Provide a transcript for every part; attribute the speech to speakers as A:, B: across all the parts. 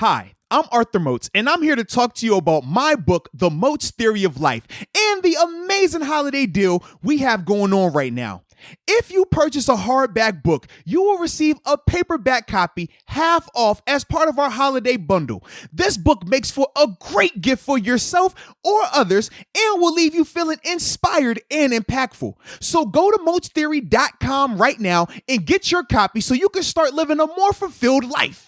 A: Hi, I'm Arthur Moats, and I'm here to talk to you about my book, The Moats Theory of Life, and the amazing holiday deal we have going on right now. If you purchase a hardback book, you will receive a paperback copy half off as part of our holiday bundle. This book makes for a great gift for yourself or others and will leave you feeling inspired and impactful. So go to moatstheory.com right now and get your copy so you can start living a more fulfilled life.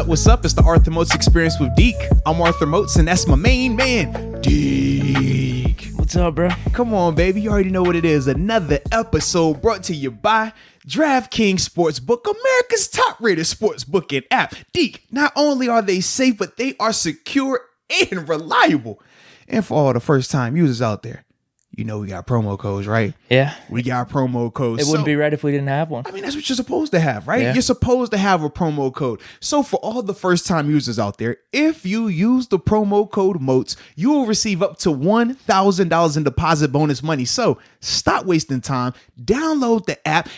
A: What's up? It's the Arthur Moats Experience with Deke. I'm Arthur Moats, and that's my main man, Deke.
B: What's up, bro?
A: Come on, baby. You already know what it is. Another episode brought to you by DraftKings Sportsbook, America's top-rated sportsbook and app. Deke, not only are they safe, but they are secure and reliable. And for all the first-time users out there, you know we got promo codes, right?
B: Yeah.
A: We got promo codes.
B: It wouldn't be right if we didn't have one.
A: I mean, that's what you're supposed to have, right?
B: Yeah.
A: You're supposed to have a promo code. So for all the first-time users out there, if you use the promo code MOATS, you will receive up to $1,000 in deposit bonus money. So stop wasting time. Download the app.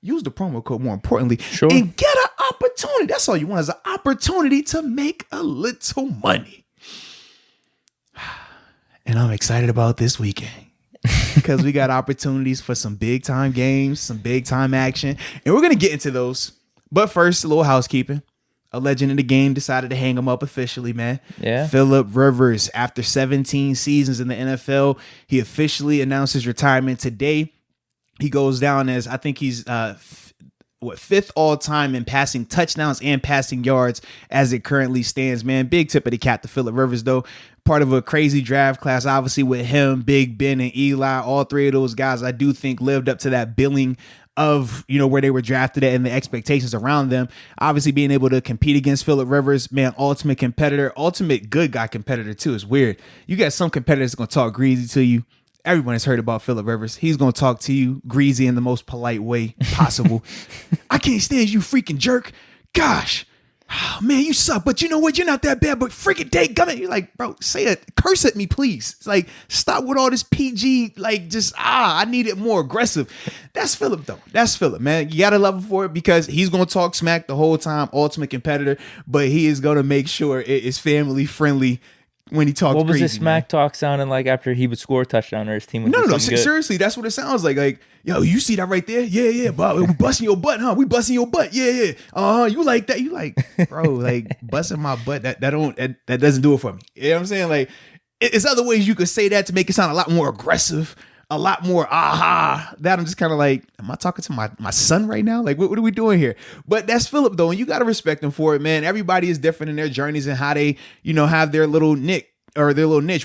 A: Use the promo code, more importantly, and get an opportunity. That's all you want, is an opportunity to make a little money. And I'm excited about this weekend, because we got opportunities for some big time games, some big time action, and we're going to get into those. But first, a little housekeeping. A legend in the game decided to hang him up officially, man.
B: Yeah.
A: Phillip Rivers, after 17 seasons in the NFL, he officially announced his retirement today. He goes down as, I think he's fifth all time in passing touchdowns and passing yards as it currently stands, man. Big tip of the cap to Phillip Rivers, though. Part of a crazy draft class, obviously, with him, Big Ben, and Eli. All three of those guys, I do think, lived up to that billing of, you know, where they were drafted at and the expectations around them. Obviously, being able to compete against Phillip Rivers, man, ultimate competitor, ultimate good guy competitor, too. It's weird. You got some competitors going to talk greasy to you. Everyone has heard about Phillip Rivers. He's going to talk to you greasy in the most polite way possible. I can't stand you, freaking jerk. Gosh. Oh, man, you suck, but you know what? You're not that bad, but freaking dadgummit. You're like, bro, say it. Curse at me, please. It's like, stop with all this PG, like, just, I need it more aggressive. That's Phillip, though. That's Phillip, man. You got to love him for it, because he's going to talk smack the whole time, ultimate competitor, but he is going to make sure it is family friendly when he talks.
B: What was
A: crazy,
B: his smack talk sounding like after he would score a touchdown or his team would do something good?
A: Seriously, that's what it sounds like. Like, yo, you see that right there? Yeah, but we busting your butt, huh? We busting your butt. Yeah. You like that? You like, bro, like busting my butt. That doesn't do it for me. You know what I'm saying? Like, it's other ways you could say that to make it sound a lot more aggressive, a lot more that I'm just kind of like, am I talking to my son right now? Like, what are we doing here? But that's Phillip, though, and you got to respect him for it, man. Everybody is different in their journeys and how they, you know, have their little niche.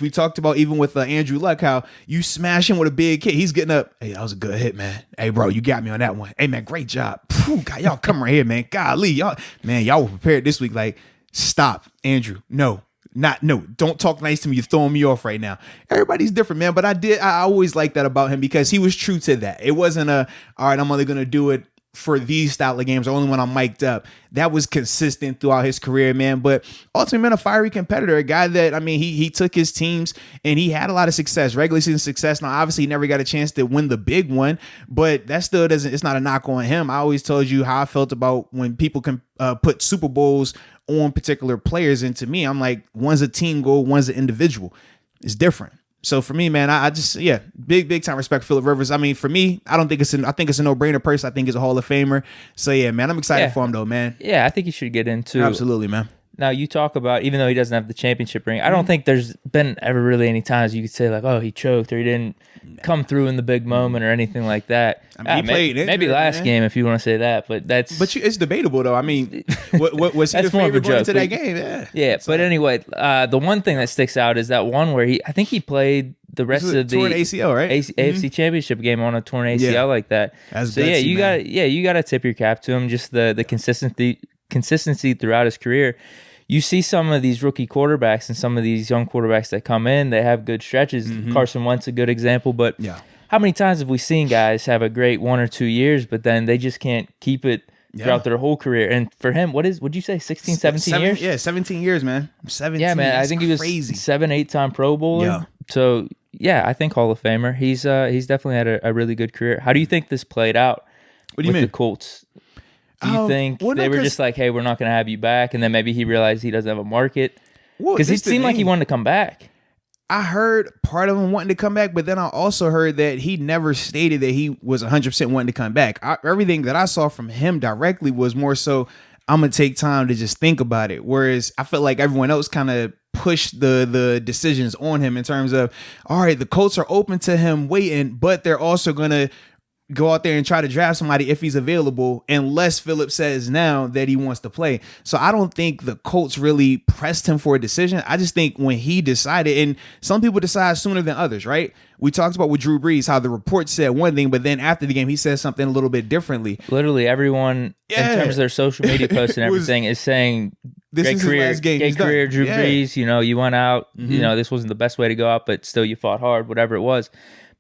A: We talked about even with Andrew Luck, how you smash him with a big hit. He's getting up. Hey, that was a good hit, man. Hey, bro, you got me on that one. Hey, man, great job. Phew, God, y'all come right here, man. Golly, y'all were prepared this week. Like, stop, Andrew. No. Don't talk nice to me. You're throwing me off right now. Everybody's different, man. But I always liked that about him, because he was true to that. It wasn't all right, I'm only going to do it for these style of games, only when I'm mic'd up. That was consistent throughout his career, man. But ultimately, man, a fiery competitor, a guy that, I mean, he took his teams and he had a lot of success, regular season success. Now, obviously, he never got a chance to win the big one, but that still doesn't, it's not a knock on him. I always told you how I felt about when people can put Super Bowls on particular players. And to me, I'm like, one's a team goal, one's an individual. It's different. So for me, man, I just, big time respect for Phillip Rivers. I mean, for me, I think it's a no-brainer person. I think he's a Hall of Famer. So yeah, man, I'm excited for him though, man.
B: Yeah, I think he should get into.
A: Absolutely, man.
B: Now, you talk about, even though he doesn't have the championship ring, I don't think there's been ever really any times you could say, like, oh, he choked or he didn't come through in the big moment or anything like that.
A: I mean, he played
B: maybe last game if you want to say that, but that's...
A: But it's debatable, though. I mean, what was he the favorite going into that game?
B: Yeah, but anyway, the one thing that sticks out is that one where I think he played the rest of the
A: torn ACL, right?
B: AFC Championship game on a torn ACL like that.
A: That's
B: so
A: gutsy,
B: you got to tip your cap to him. Just the consistency throughout his career. You see some of these rookie quarterbacks and some of these young quarterbacks that come in, they have good stretches. Carson Wentz a good example, but how many times have we seen guys have a great 1 or 2 years, but then they just can't keep it throughout their whole career? And for him, would you say 16, 17 years?
A: Yeah, 17 years, man. 17.
B: Yeah, man. I think he was
A: crazy.
B: 7-8 time Pro Bowler.
A: Yeah.
B: So Yeah, I think Hall of Famer. He's definitely had a really good career. How do you think this played out
A: What do you
B: with
A: mean?
B: the Colts? Do you think they were just like, hey, we're not going to have you back, and then maybe he realized he doesn't have a market? Because it seemed like he wanted to come back.
A: I heard part of him wanting to come back, but then I also heard that he never stated that he was 100% wanting to come back. Everything that I saw from him directly was more so, I'm going to take time to just think about it. Whereas I felt like everyone else kind of pushed the decisions on him in terms of, all right, the Colts are open to him waiting, but they're also going to go out there and try to draft somebody if he's available, unless Phillips says now that he wants to play. So I don't think the Colts really pressed him for a decision. I just think when he decided, and some people decide sooner than others, right? We talked about with Drew Brees, how the report said one thing, but then after the game, he said something a little bit differently.
B: Literally everyone, in terms of their social media posts and everything, is saying,
A: this is
B: career,
A: his last game.
B: great career, Drew Brees. You know, you went out, you know, this wasn't the best way to go out, but still you fought hard, whatever it was.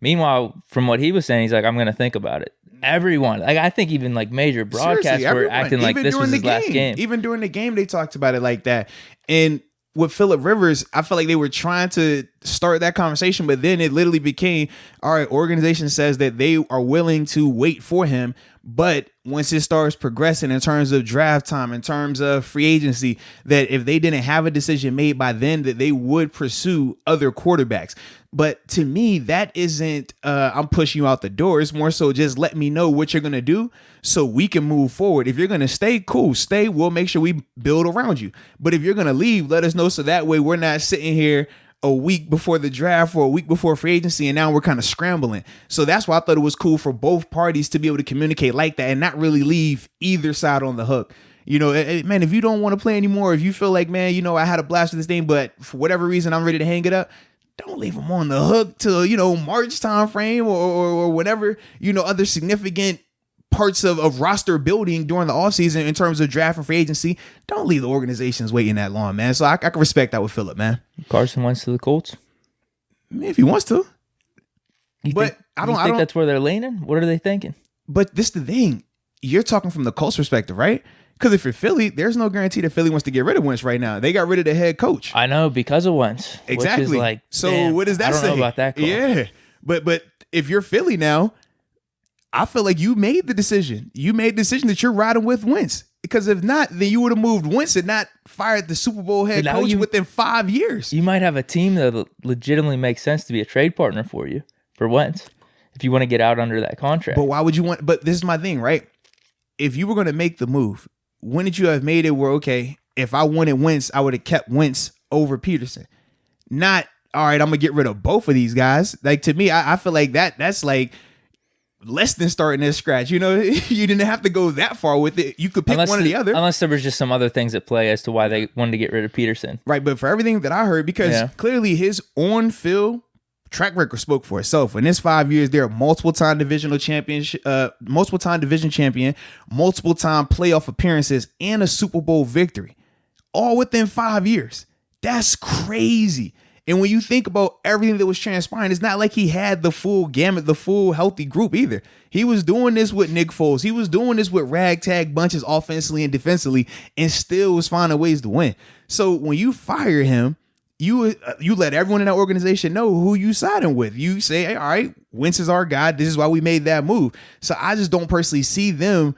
B: Meanwhile, from what he was saying, he's like, I'm going to think about it. Everyone, like I think even like major broadcasts were acting like this was his last game.
A: Even during the game, they talked about it like that. And with Phillip Rivers, I felt like they were trying to start that conversation, but then it literally became, all right, organization says that they are willing to wait for him. But once it starts progressing in terms of draft time, in terms of free agency, that if they didn't have a decision made by then, that they would pursue other quarterbacks. But to me, that isn't, I'm pushing you out the door. It's more so just let me know what you're going to do so we can move forward. If you're going to stay, cool, stay. We'll make sure we build around you. But if you're going to leave, let us know so that way we're not sitting here a week before the draft or a week before free agency, and now we're kind of scrambling. So that's why I thought it was cool for both parties to be able to communicate like that and not really leave either side on the hook. You know, man, if you don't want to play anymore, if you feel like, man, you know, I had a blast with this thing, but for whatever reason, I'm ready to hang it up, don't leave them on the hook till, you know, March time frame or whatever, you know, other significant parts of roster building during the offseason in terms of draft and free agency. Don't leave the organizations waiting that long, man. So I can respect that with Phillip, man.
B: Carson Wentz to the Colts?
A: I mean, if he wants to.
B: I don't think that's where they're leaning? What are they thinking?
A: But this is the thing. You're talking from the Colts perspective, right? Because if you're Philly, there's no guarantee that Philly wants to get rid of Wentz right now. They got rid of the head coach.
B: I know, because of Wentz.
A: Exactly.
B: Which is like,
A: so
B: damn,
A: what does that say?
B: I don't know about that call.
A: Yeah. But if you're Philly now, I feel like you made the decision. You made the decision that you're riding with Wentz. Because if not, then you would have moved Wentz and not fired the Super Bowl head coach within 5 years.
B: You might have a team that legitimately makes sense to be a trade partner for you, for Wentz, if you want to get out under that contract.
A: But why would you want? But this is my thing, right? If you were going to make the move, wouldn't you have made it where, okay, if I wanted Wentz, I would have kept Wentz over Peterson? Not, all right, I'm going to get rid of both of these guys. Like, to me, I feel like that's like less than starting at scratch. You know, you didn't have to go that far with it. You could pick one or the other.
B: Unless there was just some other things at play as to why they wanted to get rid of Peterson.
A: Right, but for everything that I heard, because clearly his on-field track record spoke for itself. In his 5 years, they're multiple-time division champion, multiple-time playoff appearances, and a Super Bowl victory, all within 5 years. That's crazy. And when you think about everything that was transpiring, it's not like he had the full gamut, the full healthy group either. He was doing this with Nick Foles. He was doing this with ragtag bunches offensively and defensively, and still was finding ways to win. So when you fire him, you let everyone in that organization know who you siding with. You say, hey, all right, Wentz is our guy. This is why we made that move. So I just don't personally see them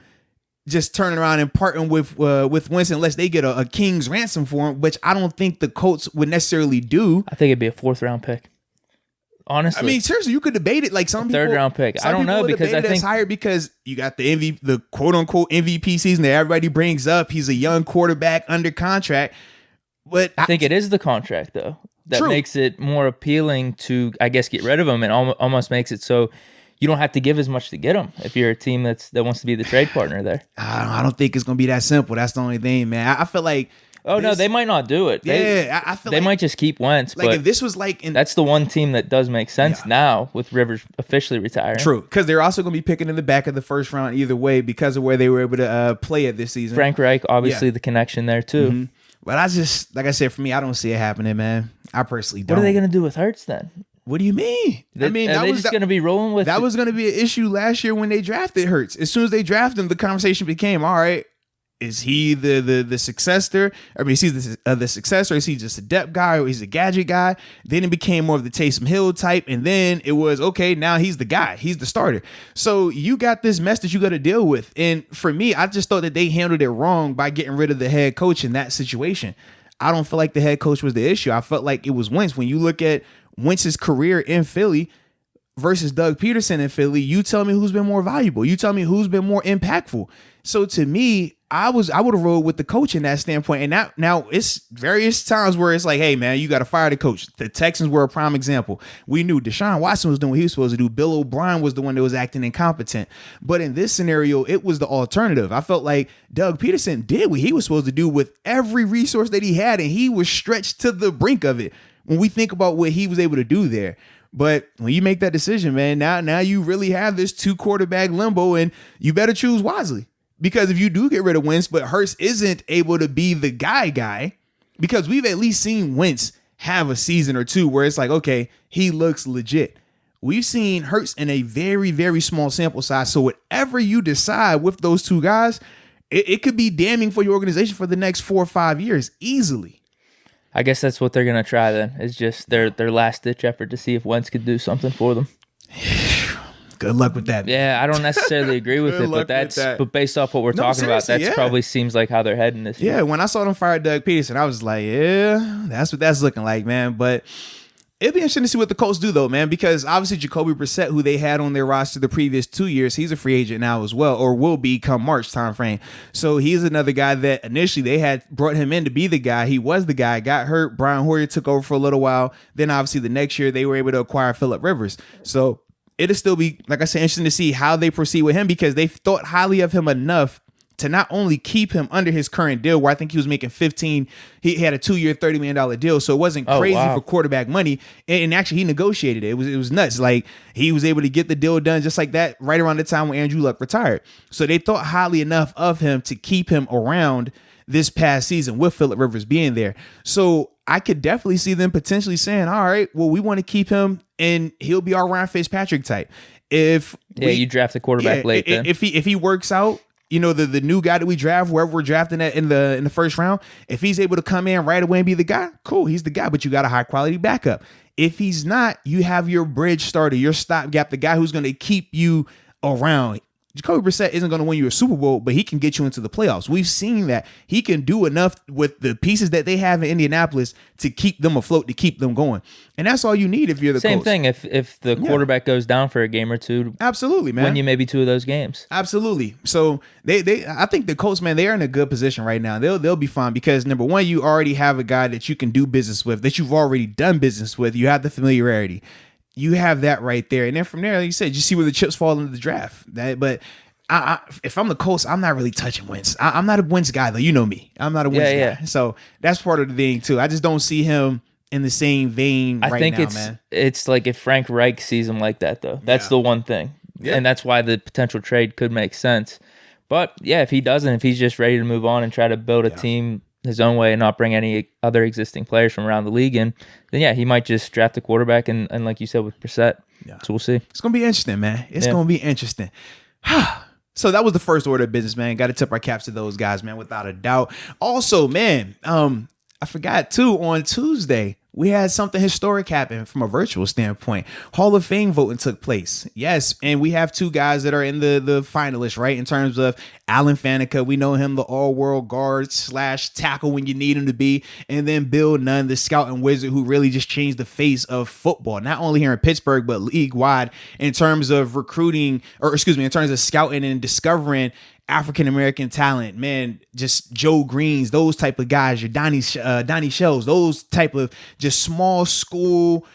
A: just turning around and parting with Wentz unless they get a king's ransom for him, which I don't think the Colts would necessarily do.
B: I think it'd be a 4th round pick. Honestly,
A: I mean, seriously, you could debate it like some
B: people, 3rd round pick. I don't know, because I think
A: it's higher because you got the quote unquote MVP season that everybody brings up. He's a young quarterback under contract, but
B: I think it is the contract though that makes it more appealing to, I guess, get rid of him, and almost makes it so you don't have to give as much to get him if you're a team that wants to be the trade partner there.
A: I don't think it's going to be that simple. That's the only thing, man. I feel like...
B: no, they might not do it.
A: I feel
B: they might just keep Wentz.
A: Like,
B: but
A: if this was like...
B: that's the one team that does make sense now with Rivers officially retiring.
A: True, because they're also going to be picking in the back of the first round either way because of where they were able to play it this season.
B: Frank Reich, obviously the connection there too.
A: Mm-hmm. But I just, like I said, for me, I don't see it happening, man. I personally don't.
B: What are they going to do with Hurts then?
A: What do you mean?
B: Are they just going to be rolling with
A: that? Was going to be an issue last year when they drafted Hurts. As soon as they drafted him, the conversation became, all right, Is he the successor? I mean, is he the successor? Is he just a depth guy, or he's a gadget guy? Then it became more of the Taysom Hill type, and then it was okay. Now he's the guy. He's the starter. So you got this mess that you got to deal with. And for me, I just thought that they handled it wrong by getting rid of the head coach in that situation. I don't feel like the head coach was the issue. I felt like it was Wentz. When you look at Wentz's career in Philly versus Doug Peterson in Philly, you tell me who's been more valuable. You tell me who's been more impactful. So to me, I would have rolled with the coach in that standpoint. And now it's various times where it's like, hey, man, you got to fire the coach. The Texans were a prime example. We knew Deshaun Watson was doing what he was supposed to do. Bill O'Brien was the one that was acting incompetent. But in this scenario, it was the alternative. I felt like Doug Peterson did what he was supposed to do with every resource that he had, and he was stretched to the brink of it when we think about what he was able to do there. But when you make that decision, man, now you really have this 2 quarterback limbo, and you better choose wisely. Because if you do get rid of Wentz, but Hurts isn't able to be the guy, because we've at least seen Wentz have a season or two where it's like, okay, he looks legit. We've seen Hurts in a very, very small sample size. So whatever you decide with those 2 guys, it could be damning for your organization for the next 4 or 5 years easily.
B: I guess that's what they're going to try then. It's just their last-ditch effort to see if Wentz could do something for them.
A: Good luck with that.
B: Yeah, I don't necessarily agree with it, but based off what we're talking about, that probably seems like how they're heading this year.
A: Yeah, when I saw them fire Doug Peterson, I was like, yeah, that's what that's looking like, man. But it'd be interesting to see what the Colts do, though, man, because obviously Jacoby Brissett, who they had on their roster the previous 2 years, he's a free agent now as well, or will be come March timeframe. So he's another guy that initially they had brought him in to be the guy. He was the guy, got hurt. Brian Hoyer took over for a little while. Then obviously the next year they were able to acquire Phillip Rivers. So it'll still be, like I said, interesting to see how they proceed with him, because they thought highly of him enough to not only keep him under his current deal, where I think he was making 15, he had a 2-year, $30 million deal. So it wasn't crazy for quarterback money. And actually he negotiated it. It was nuts. Like he was able to get the deal done just like that right around the time when Andrew Luck retired. So they thought highly enough of him to keep him around this past season with Phillip Rivers being there. So I could definitely see them potentially saying, all right, well, we want to keep him and he'll be our Ryan Fitzpatrick type. You draft the quarterback late then. If he works out, you know, the new guy that we draft, wherever we're drafting at in the first round, if he's able to come in right away and be the guy, cool, he's the guy, but you got a high quality backup. If he's not, you have your bridge starter, your stopgap, the guy who's going to keep you around. Jacoby Brissett isn't going to win you a Super Bowl, but he can get you into the playoffs. We've seen that. He can do enough with the pieces that they have in Indianapolis to keep them afloat, to keep them going. And that's all you need if you're the
B: Same
A: Colts.
B: thing. If the quarterback goes down for a game or two,
A: absolutely, man,
B: win you maybe 2 of those games.
A: Absolutely. So I think the Colts, man, they are in a good position right now. They'll be fine because number one, you already have a guy that you can do business with, that you've already done business with. You have the familiarity. You have that right there. And then from there, like you said, you see where the chips fall into the draft. But if I'm the Colts, I'm not really touching Wentz. I'm not a Wentz guy, though. You know me. I'm not a Wentz guy. So that's part of the thing, too. I just don't see him in the same vein
B: I think it's like if Frank Reich sees him like that, though. That's the one thing. Yeah. And that's why the potential trade could make sense. But, yeah, if he doesn't, if he's just ready to move on and try to build a team his own way and not bring any other existing players from around the league in, then he might just draft a quarterback and like you said with Brissett. Yeah. So we'll see.
A: It's gonna be interesting, man. It's gonna be interesting. So that was the first order of business, man. Got to tip our caps to those guys, man, without a doubt. Also, man, I forgot too, on Tuesday we had something historic happen from a virtual standpoint. Hall of Fame voting took place. Yes, and we have 2 guys that are in the finalists, right? In terms of Alan Faneca, we know him, the all-world guard / tackle when you need him to be. And then Bill Nunn, the scout and wizard who really just changed the face of football, not only here in Pittsburgh, but league-wide in terms of recruiting, in terms of scouting and discovering African-American talent, man, just Joe Greens, those type of guys, your Donnie Shells, those type of just small school,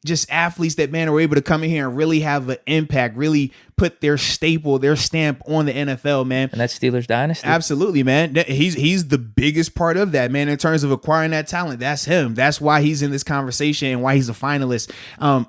A: just athletes that, man, are able to come in here and really have an impact, really put their stamp on the NFL, man.
B: And that's Steelers dynasty.
A: Absolutely, man. He's the biggest part of that, man, in terms of acquiring that talent. That's him. That's why he's in this conversation and why he's a finalist.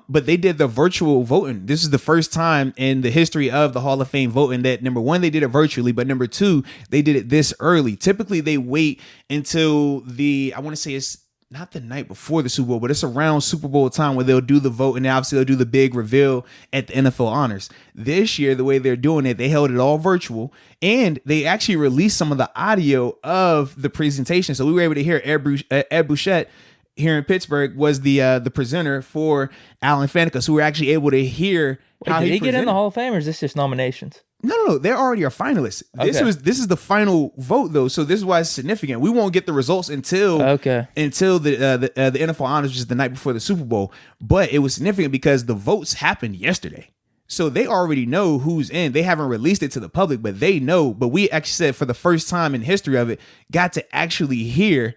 A: But they did the virtual voting. This is the first time in the history of the Hall of Fame voting that, number one, they did it virtually, but number 2, they did it this early. Typically, they wait until I want to say it's not the night before the Super Bowl, but it's around Super Bowl time where they'll do the vote, and obviously they'll do the big reveal at the NFL Honors. This year, the way they're doing it, they held it all virtual, and they actually released some of the audio of the presentation. So we were able to hear Ed Bouchette here in Pittsburgh was the presenter for Alan Faneca. So we were actually able to hear how
B: did he get in the
A: presented.
B: Hall of Fame, or is this just nominations?
A: No, they already are finalists.
B: Okay.
A: This is the final vote though, so this is why it's significant. We won't get the results until the NFL Honors, which is the night before the Super Bowl. But it was significant because the votes happened yesterday, so they already know who's in. They haven't released it to the public, but they know. But we actually said for the first time in history of it, got to actually hear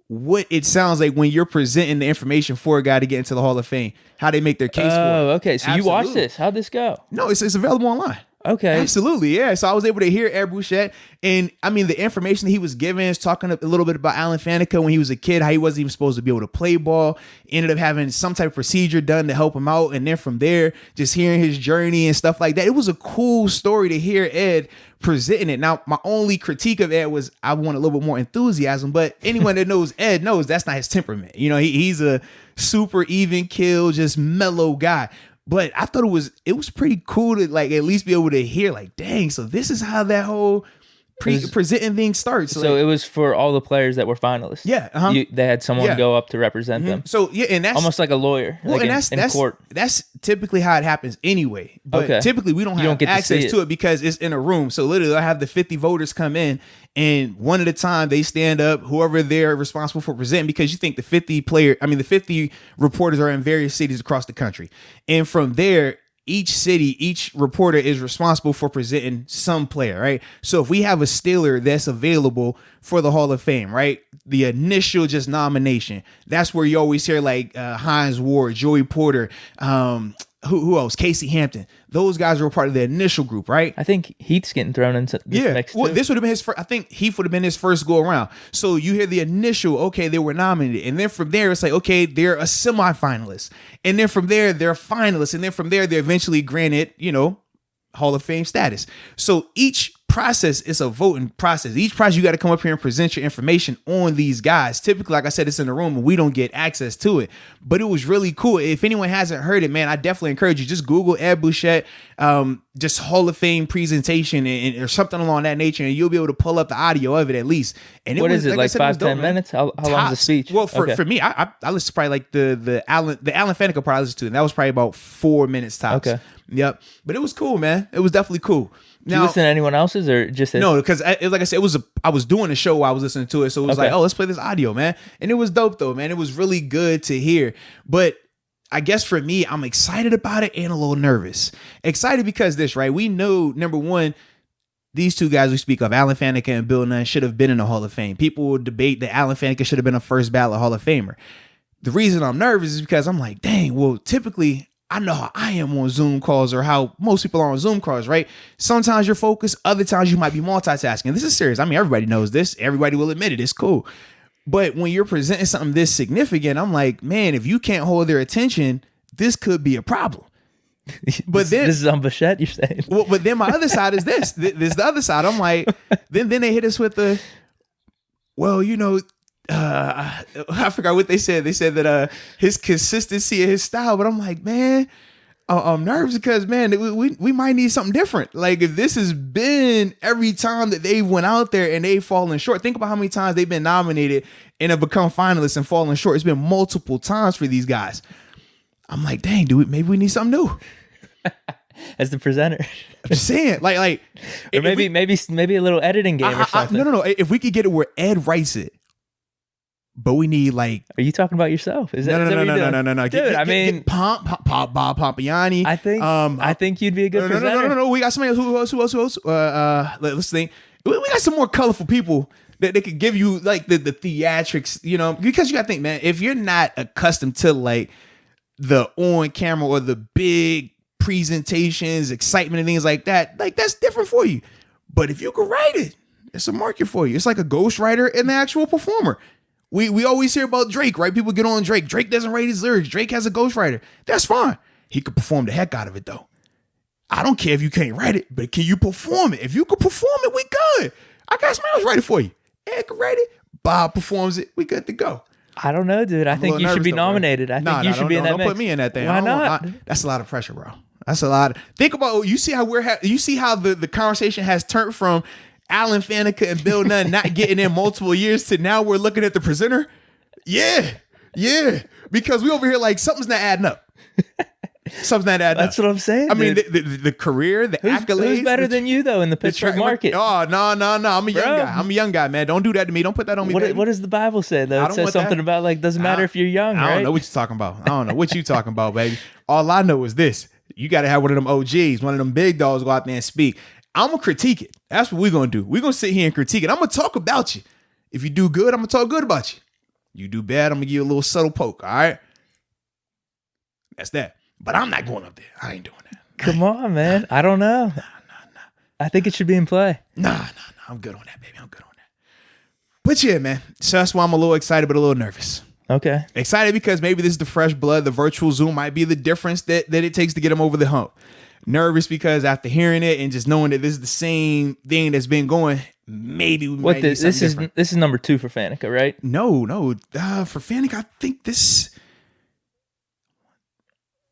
A: what it sounds like when you're presenting the information for a guy to get into the Hall of Fame, how they make their case for it.
B: Oh, okay. So you watched
A: Absolutely.
B: this. How'd this go?
A: No, it's available online.
B: Okay.
A: Absolutely, yeah. So I was able to hear Ed Bouchette, and I mean the information that he was giving is talking a little bit about Alan Faneca when he was a kid, how he wasn't even supposed to be able to play ball, ended up having some type of procedure done to help him out, and then from there, just hearing his journey and stuff like that. It was a cool story to hear Ed presenting it. Now, my only critique of Ed was I want a little bit more enthusiasm, but anyone that knows Ed knows that's not his temperament. You know, he's a super even keel, just mellow guy. But I thought it was pretty cool to like at least be able to hear like, dang, so this is how that whole presenting thing starts.
B: So it was for all the players that were finalists.
A: Yeah, uh-huh.
B: They had someone
A: Yeah.
B: go up to represent them.
A: So yeah, and that's
B: Almost like a lawyer.
A: well,
B: like
A: and
B: in court.
A: that's typically how it happens anyway. But
B: Okay.
A: typically we don't
B: You
A: have
B: don't get to
A: access
B: see
A: to it because it's in a room. So literally I have the 50 voters come in, and one at a time they stand up, whoever they're responsible for presenting, because you think the 50 reporters are in various cities across the country. And from there, each reporter is responsible for presenting some player, right? So if we have a Steeler that's available for the Hall of Fame, right? The initial just nomination, that's where you always hear like Hines Ward, Joey Porter, who else? Casey Hampton. Those guys were part of the initial group, right?
B: I think Heath's getting thrown into this mix too.
A: Well, this would have been his first. I think Heath would have been his first go around. So you hear the initial, okay, they were nominated, and then from there it's like, okay, they're a semifinalist, and then from there they're finalists, and then from there they're eventually granted, Hall of Fame status. So each process is a voting process. Each process you got to come up here and present your information on these guys. Typically, like I said, it's in the room and we don't get access to it. But it was really cool. If anyone hasn't heard it, man, I definitely encourage you. Just Google Ed Bouchette, just Hall of Fame presentation or something along that nature, and you'll be able to pull up the audio of it at least. And
B: What is it, like 5-10
A: man.
B: minutes? How long is the speech?
A: Well, for me, I listened to probably like the Alan Faneca part I listened to, and that was probably about 4 minutes tops.
B: Okay.
A: Yep. But it was cool, man. It was definitely cool.
B: Did you listen to anyone else's or just his?
A: No, because like I said, I was doing a show while I was listening to it, so it was
B: Okay.
A: like, oh, let's play this audio, man, and it was dope though, man. It was really good to hear. But I guess for me, I'm excited about it and a little nervous. Excited because right? We know, number one, these two guys we speak of, Alan Faneca and Bill Nunn, should have been in the Hall of Fame. People will debate that Alan Faneca should have been a first ballot Hall of Famer. The reason I'm nervous is because I'm like, dang, well, typically I know how I am on Zoom calls or how most people are on Zoom calls, right? Sometimes you're focused, other times you might be multitasking. This is serious. I mean, everybody knows this. Everybody will admit it. It's cool. But when you're presenting something this significant, I'm like, man, if you can't hold their attention, this could be a problem. But
B: this is on Bouchette, you're saying?
A: Well, but then my other side is this. This the other side. I'm like, then they hit us with the, well, I forgot what they said. They said that his consistency and his style, but I'm like, man, I'm nervous because, man, we might need something different. Like if this has been every time that they went out there and they've fallen short, think about how many times they've been nominated and have become finalists and fallen short. It's been multiple times for these guys. I'm like, dang, maybe we need something new.
B: As the presenter.
A: I'm just saying, like,
B: or maybe a little editing game or something.
A: No. If we could get it where Ed writes it, but we need like.
B: Are you talking about yourself? Is that
A: No.
B: Dude,
A: Bob Pompiani.
B: I think you'd be a good presenter.
A: No. We got somebody else. Who else? Let's think. We got some more colorful people that they could give you like the theatrics, because you got to think, man, if you're not accustomed to like the on camera or the big presentations, excitement and things like that, like that's different for you. But if you can write it, it's a market for you. It's like a ghostwriter and the actual performer. We always hear about Drake, right? People get on Drake. Drake doesn't write his lyrics. Drake has a ghostwriter. That's fine. He could perform the heck out of it though. I don't care if you can't write it, but can you perform it? If you can perform it, we good. I got somebody else write it for you. Ed can write it. Bob performs it. We good to go.
B: I don't know, dude. I think you should be nominated. I think you should be in that mix.
A: Don't put me in that thing.
B: Why not?
A: That's a lot of pressure, bro. That's a lot. Think about, you see how the conversation has turned from Alan Faneca and Bill Nunn not getting in multiple years to now we're looking at the presenter. Yeah. Because we over here like something's not adding up.
B: That's what I'm saying.
A: I mean, the career, the accolades.
B: Who's better than you though in the Pittsburgh market?
A: Oh, no. I'm a young guy. I'm a young guy, man. Don't do that to me. Don't put that on me.
B: What does the Bible say though? It says something about like doesn't matter if you're young, right?
A: I don't know what you're talking about, baby. All I know is this: you got to have one of them OGs, one of them big dogs, go out there and speak. I'm gonna critique it. That's what we're gonna do. We're gonna sit here and critique it. I'm gonna talk about you. If you do good, I'm gonna talk good about you. You do bad, I'm gonna give you a little subtle poke. All right. That's that. But I'm not going up there. I ain't doing that.
B: Come on, man. I don't know.
A: Nah.
B: I think it should be in play.
A: Nah. I'm good on that, baby. I'm good on that. But yeah, man. So that's why I'm a little excited, but a little nervous.
B: Okay.
A: Excited because maybe this is the fresh blood. The virtual Zoom might be the difference that it takes to get him over the hump. Nervous because after hearing it and just knowing that this is the same thing that's been going, maybe we might need something different.
B: This is number 2 for Faneca, right?
A: No. For Faneca, I think this.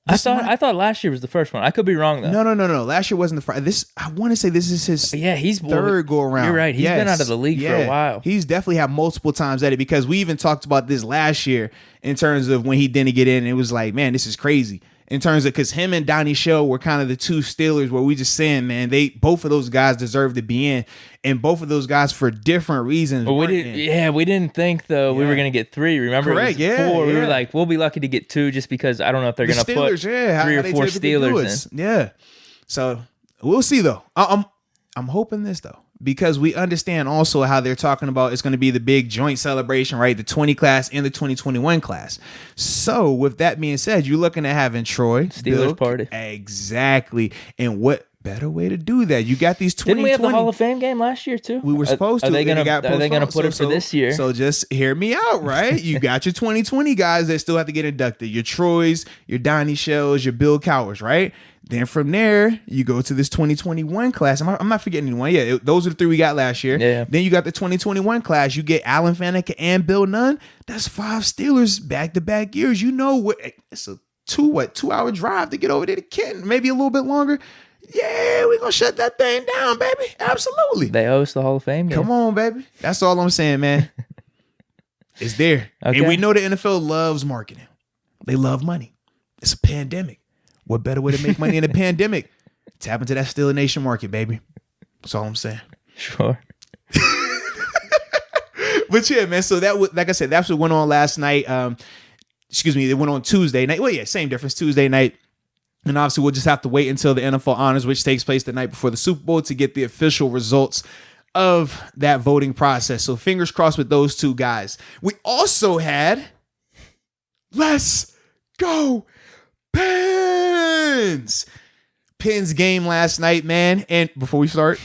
B: I thought last year was the first one. I could be wrong though.
A: No. Last year wasn't the first. I want to say this is his third go around.
B: You're right. He's been out of the league for a while.
A: He's definitely had multiple times at it because we even talked about this last year in terms of when he didn't get in. And it was like, man, this is crazy. In terms of, because him and Donnie Shell were kind of the two Steelers where we just saying, man, both of those guys deserve to be in, and both of those guys for different reasons.
B: But we didn't think though we were gonna get 3. Remember,
A: correct?
B: It was 4. We were like, we'll be lucky to get 2 just because I don't know if they're gonna put 3 or 4 Steelers in.
A: Yeah, so we'll see though. I'm hoping this though, because we understand also how they're talking about it's going to be the big joint celebration, right? The 20 class and the 2021 class. So with that being said, you're looking at having Troy
B: Steelers party.
A: Exactly. And what better way to do that? You got these 2020.
B: Didn't we have the Hall of Fame game last year too?
A: We were supposed to.
B: Are they going to put it for this year?
A: So just hear me out, right? You got your 2020 guys that still have to get inducted. Your Troys, your Donnie Shells, your Bill Cowers, right? Then from there, you go to this 2021 class. I'm not forgetting anyone. Yeah, those are the 3 we got last year.
B: Yeah.
A: Then you got the 2021 class. You get Alan Faneca and Bill Nunn. That's 5 Steelers back-to-back years. You know what? It's a 2-hour drive to get over there to Kenton. Maybe a little bit longer. Yeah, we're going to shut that thing down, baby. Absolutely.
B: They host the Hall of Fame game.
A: Come on, baby. That's all I'm saying, man. It's there.
B: Okay.
A: And we know the NFL loves marketing. They love money. It's a pandemic. What better way to make money in a pandemic? Tap into that Steeler Nation market, baby. That's all I'm saying.
B: Sure.
A: But yeah, man. So that, like I said, that's what went on last night. It went on Tuesday night. Well, yeah, same difference. Tuesday night. And obviously, we'll just have to wait until the NFL Honors, which takes place the night before the Super Bowl, to get the official results of that voting process. So fingers crossed with those 2 guys. We also had Let's Go Pens game last night, man. And before we start,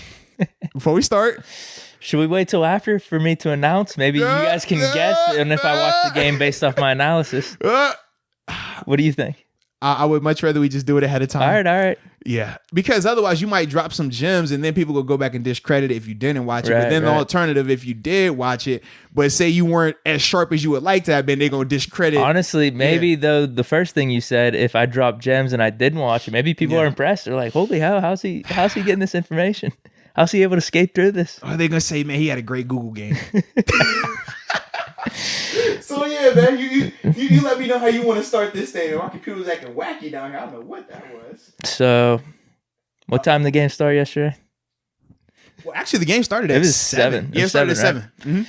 B: should we wait till after for me to announce? Maybe you guys can guess, and if I watch the game based off my analysis. What do you think?
A: I would much rather we just do it ahead of time.
B: All right.
A: Yeah, because otherwise you might drop some gems and then people will go back and discredit it if you didn't watch it. But then the alternative, if you did watch it, but say you weren't as sharp as you would like to have been, they're going to discredit.
B: Honestly, maybe though the first thing you said, if I dropped gems and I didn't watch it, maybe people are impressed. They're like, holy hell, how's he getting this information? How's he able to skate through this?
A: Or are they going to say, man, he had a great Google game. So yeah, man, you let me know how you want to start this thing. My computer's acting wacky down here. I don't know what that was.
B: So, what time the game started yesterday?
A: Well, actually, the game started at 7. Yeah, it started at 7. Right? Mm-hmm.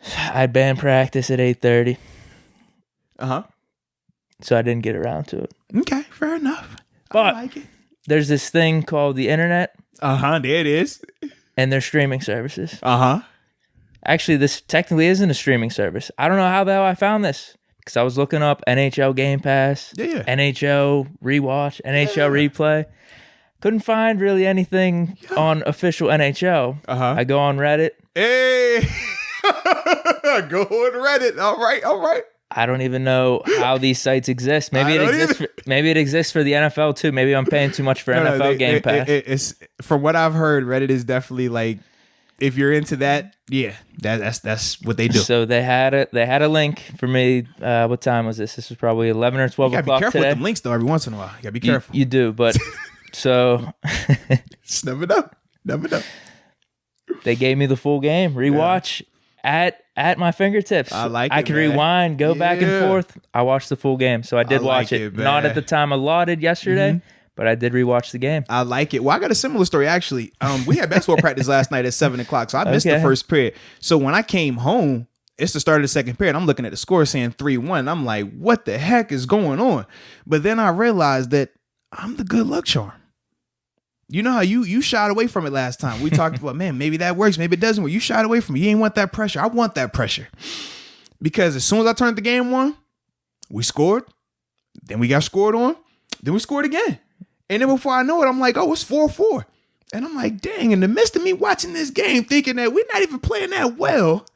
B: I had band practice at 8:30.
A: Uh-huh.
B: So I didn't get around to it.
A: Okay, fair enough.
B: But
A: I like it.
B: There's this thing called the internet.
A: Uh-huh, there it is.
B: And their streaming services.
A: Uh-huh.
B: Actually, this technically isn't a streaming service. I don't know how the hell I found this. Because I was looking up NHL Game Pass, NHL Rewatch, NHL Replay. Couldn't find really anything on official NHL.
A: Uh-huh.
B: I go on Reddit.
A: Hey! Go on Reddit. All right.
B: I don't even know how these sites exist. Maybe it exists for the NFL too. Maybe I'm paying too much for NFL Game Pass.
A: It's from what I've heard, Reddit is definitely like if you're into that, yeah, that's what they do.
B: So they had a link for me. What time was this? This was probably 11 or 12
A: You gotta
B: o'clock
A: be careful
B: today.
A: with them links though. Every once in a while, you gotta be careful.
B: You do, but so
A: Just never know.
B: They gave me the full game rewatch at my fingertips.
A: I like it,
B: I could
A: man.
B: rewind, go back and forth. I watched the full game, so I did watch
A: like
B: it.
A: it, man.
B: Not at the time allotted yesterday, but I did rewatch the game.
A: I like it. Well, I got a similar story actually. We had basketball practice last night at 7:00, so I missed the
B: Okay.
A: first period. So when I came home, it's the start of the second period. I'm looking at the score saying 3-1. I'm like, what the heck is going on? But then I realized that I'm the good luck charm. You know how you shied away from it last time. We talked about, man, maybe that works, maybe it doesn't work. You shied away from it. You ain't want that pressure. I want that pressure. Because as soon as I turned the game on, we scored. Then we got scored on. Then we scored again. And then before I know it, I'm like, oh, it's 4-4. And I'm like, dang, in the midst of me watching this game, thinking that we're not even playing that well,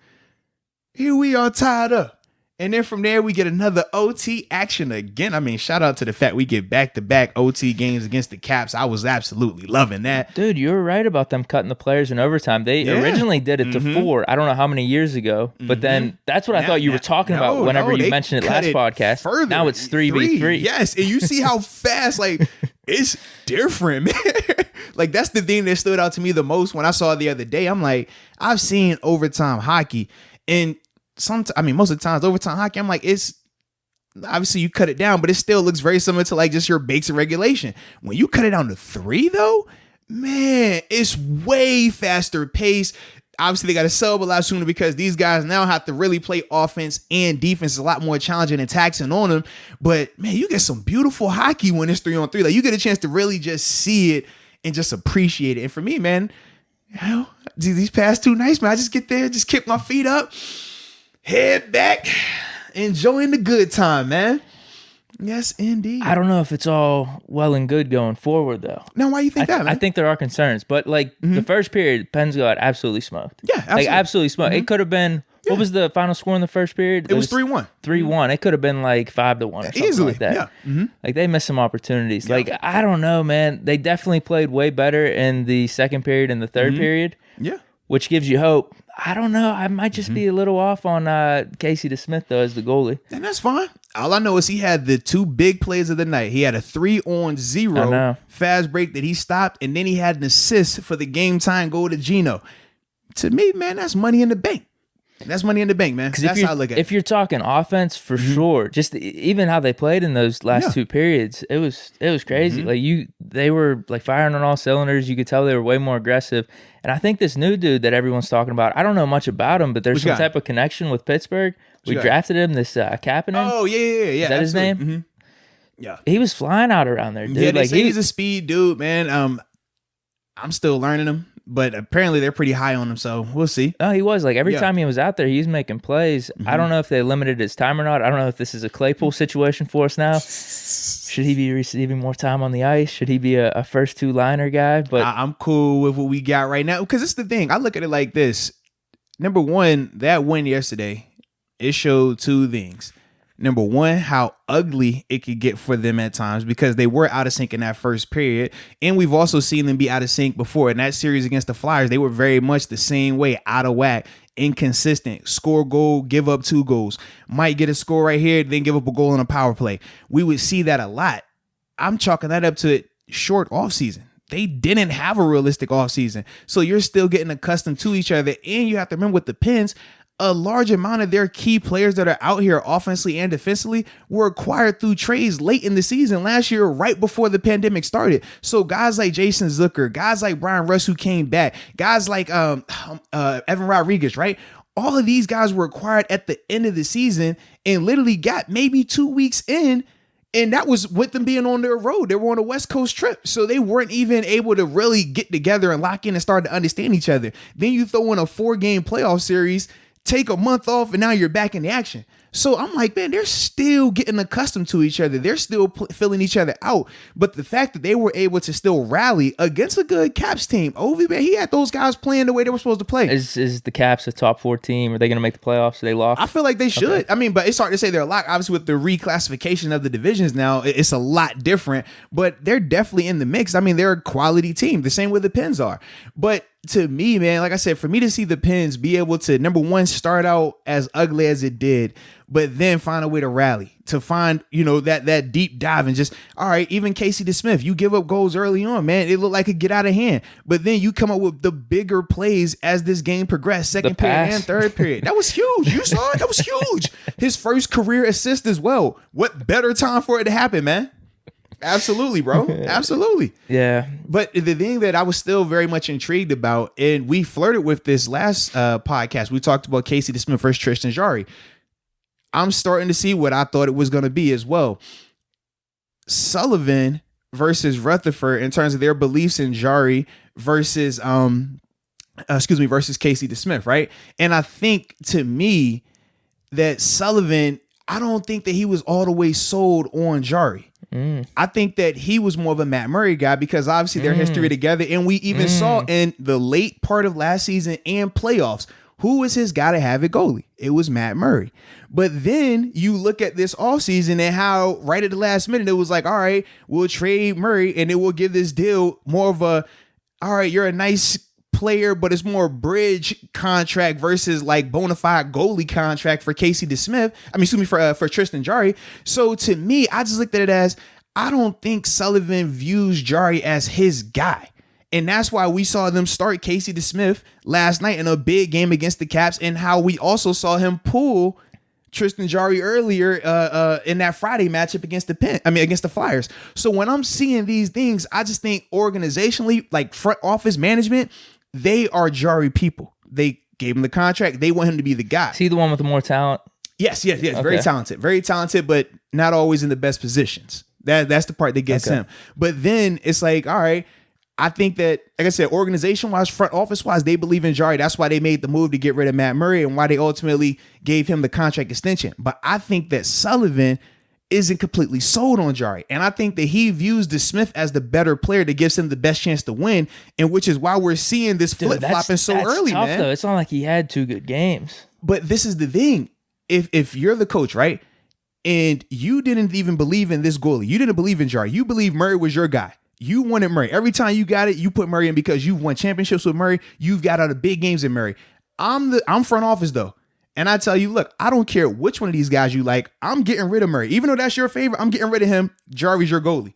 A: here we are tied up. And then from there, we get another OT action again. I mean, shout out to the fact we get back-to-back OT games against the Caps. I was absolutely loving that.
B: Dude, you were right about them cutting the players in overtime. They originally did it to 4. I don't know how many years ago, but then that's what I thought you were talking about whenever you mentioned it last podcast.
A: Further.
B: Now it's 3v3.
A: Yes, and you see how fast, like, it's different, man. Like, that's the thing that stood out to me the most when I saw it the other day. I'm like, I've seen overtime hockey, and most of the times overtime hockey, I'm like, it's obviously you cut it down, but it still looks very similar to like just your basic regulation. When you cut it down to 3 though, man, it's way faster pace. Obviously they got to sub a lot sooner because these guys now have to really play offense and defense. Is a lot more challenging and taxing on them. But man, you get some beautiful hockey when it's 3-on-3. Like you get a chance to really just see it and just appreciate it. And for me, man, hell, these past 2 nights, man, I just get there, just kick my feet up, head back, enjoying the good time, man. Yes, indeed.
B: I don't know if it's all well and good going forward, though.
A: Now, why you think that, man?
B: I think there are concerns. But, like, the first period, Penn's got absolutely smoked.
A: Yeah, absolutely.
B: Like, absolutely smoked. It could have been, what was the final score in the first period?
A: It was 3-1.
B: 3-1. It could have been, like, 5-1 or something
A: Easily,
B: like that.
A: yeah.
B: Like, they missed some opportunities. Like, I don't know, man. They definitely played way better in the second period and the third period.
A: Yeah.
B: Which gives you hope. I don't know. I might just be a little off on Casey DeSmith, though, as the goalie.
A: And that's fine. All I know is he had the 2 big plays of the night. He had a 3-on-0 fast break that he stopped, and then he had an assist for the game time goal to Gino. To me, man, that's money in the bank. That's money in the bank, man. That's how I look at it.
B: If you're talking offense, for sure, just even how they played in those last 2 periods, it was crazy. Like they were like firing on all cylinders. You could tell they were way more aggressive. And I think this new dude that everyone's talking about, I don't know much about him, but there's some type of connection with Pittsburgh. We drafted him, this Kapanen.
A: Oh, yeah.
B: Is that his name?
A: Mm-hmm. Yeah.
B: He was flying out around there, dude.
A: Yeah, they
B: like
A: say he's a speed dude, man. I'm still learning him, but apparently they're pretty high on him, so we'll see.
B: Oh, he was. Like, every time he was out there, he was making plays. I don't know if they limited his time or not. I don't know if this is a Claypool situation for us now. Should he be receiving more time on the ice? Should he be a first 2-liner guy? But
A: I'm cool with what we got right now, because it's the thing. I look at it like this. Number one, that win yesterday, it showed 2 things. Number one, how ugly it could get for them at times because they were out of sync in that first period. And we've also seen them be out of sync before. In that series against the Flyers, they were very much the same way, out of whack, inconsistent, score goal, give up 2 goals. Might get a score right here, then give up a goal on a power play. We would see that a lot. I'm chalking that up to short offseason. They didn't have a realistic offseason. So you're still getting accustomed to each other. And you have to remember with the Pens, a large amount of their key players that are out here offensively and defensively were acquired through trades late in the season last year, right before the pandemic started. So guys like Jason Zucker, guys like Brian Russ who came back, guys like Evan Rodriguez, right? All of these guys were acquired at the end of the season and literally got maybe 2 weeks in. And that was with them being on their road. They were on a West Coast trip. So they weren't even able to really get together and lock in and start to understand each other. Then you throw in a 4-game playoff series, take a month off, and now you're back in the action. So I'm like, man, they're still getting accustomed to each other. They're still filling each other out. But the fact that they were able to still rally against a good Caps team, Ovi, man, he had those guys playing the way they were supposed to play.
B: Is the Caps a top 4 team? Are they going to make the playoffs? Are they locked?
A: I feel like they should. Okay. I mean, but it's hard to say they're locked. Obviously, with the reclassification of the divisions now, it's a lot different. But they're definitely in the mix. I mean, they're a quality team, the same way the Pens are. But to me, man, like I said, for me to see the Pens be able to, number one, start out as ugly as it did, but then find a way to rally, to find, that deep dive and just, all right, even Casey DeSmith, you give up goals early on, man. It looked like it get out of hand. But then you come up with the bigger plays as this game progressed, second period and third period. That was huge. You saw it? That was huge. His first career assist as well. What better time for it to happen, man? Absolutely, bro. Absolutely.
B: Yeah.
A: But the thing that I was still very much intrigued about, and we flirted with this last podcast, we talked about Casey DeSmith versus Tristan Jarry. I'm starting to see what I thought it was going to be as well. Sullivan versus Rutherford in terms of their beliefs in Jarry versus versus Casey DeSmith, right? And I think, to me, that Sullivan, I don't think that he was all the way sold on Jarry. I think that he was more of a Matt Murray guy because obviously their history together. And we even saw in the late part of last season and playoffs, who was his guy to have at goalie? It was Matt Murray. But then you look at this offseason and how right at the last minute, it was like, all right, we'll trade Murray and it will give this deal more of a, all right, you're a nice player, but it's more bridge contract versus like bona fide goalie contract for Casey DeSmith. For Tristan Jarry. So to me, I just looked at it as, I don't think Sullivan views Jarry as his guy. And that's why we saw them start Casey DeSmith last night in a big game against the Caps, and how we also saw him pull Tristan Jarry earlier in that Friday matchup against the Flyers. So when I'm seeing these things, I just think organizationally, like front office management, they are Jarry people. They gave him the contract. They want him to be the guy.
B: Is he the one with the more talent?
A: Yes. Okay. Very talented, but not always in the best positions. That's the part that gets him. But then it's like, all right, I think that, like I said, organization-wise, front office-wise, they believe in Jarry. That's why they made the move to get rid of Matt Murray and why they ultimately gave him the contract extension. But I think that Sullivan isn't completely sold on Jarry. And I think that he views DeSmith as the better player that gives him the best chance to win, and which is why we're seeing this flip-flopping so early, tough, man.
B: Though. It's not like he had 2 good games.
A: But this is the thing. If you're the coach, right, and you didn't even believe in this goalie, you didn't believe in Jarry, you believe Murray was your guy. You wanted Murray. Every time you got it, you put Murray in because you've won championships with Murray. You've got out of big games in Murray. I'm front office, though. And I tell you, look, I don't care which one of these guys you like. I'm getting rid of Murray. Even though that's your favorite, I'm getting rid of him. Jarry's your goalie.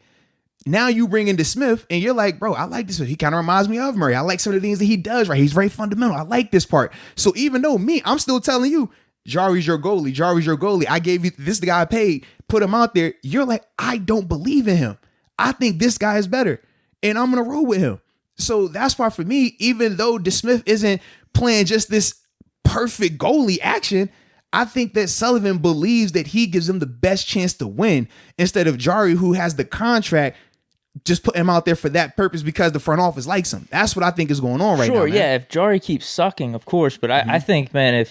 A: Now you bring in DeSmith, and you're like, bro, I like this. He kind of reminds me of Murray. I like some of the things that he does, right? He's very fundamental. I like this part. So even though I'm still telling you, Jarry's your goalie. Jarry's your goalie. I gave you this, the guy I paid, put him out there. You're like, I don't believe in him. I think this guy is better, and I'm going to roll with him. So that's why for me, even though DeSmith isn't playing just this perfect goalie action, I think that Sullivan believes that he gives him the best chance to win instead of Jarry, who has the contract, just put him out there for that purpose because the front office likes him. That's what I think is going on right now.
B: Sure, yeah. If Jarry keeps sucking, of course, but I think, man,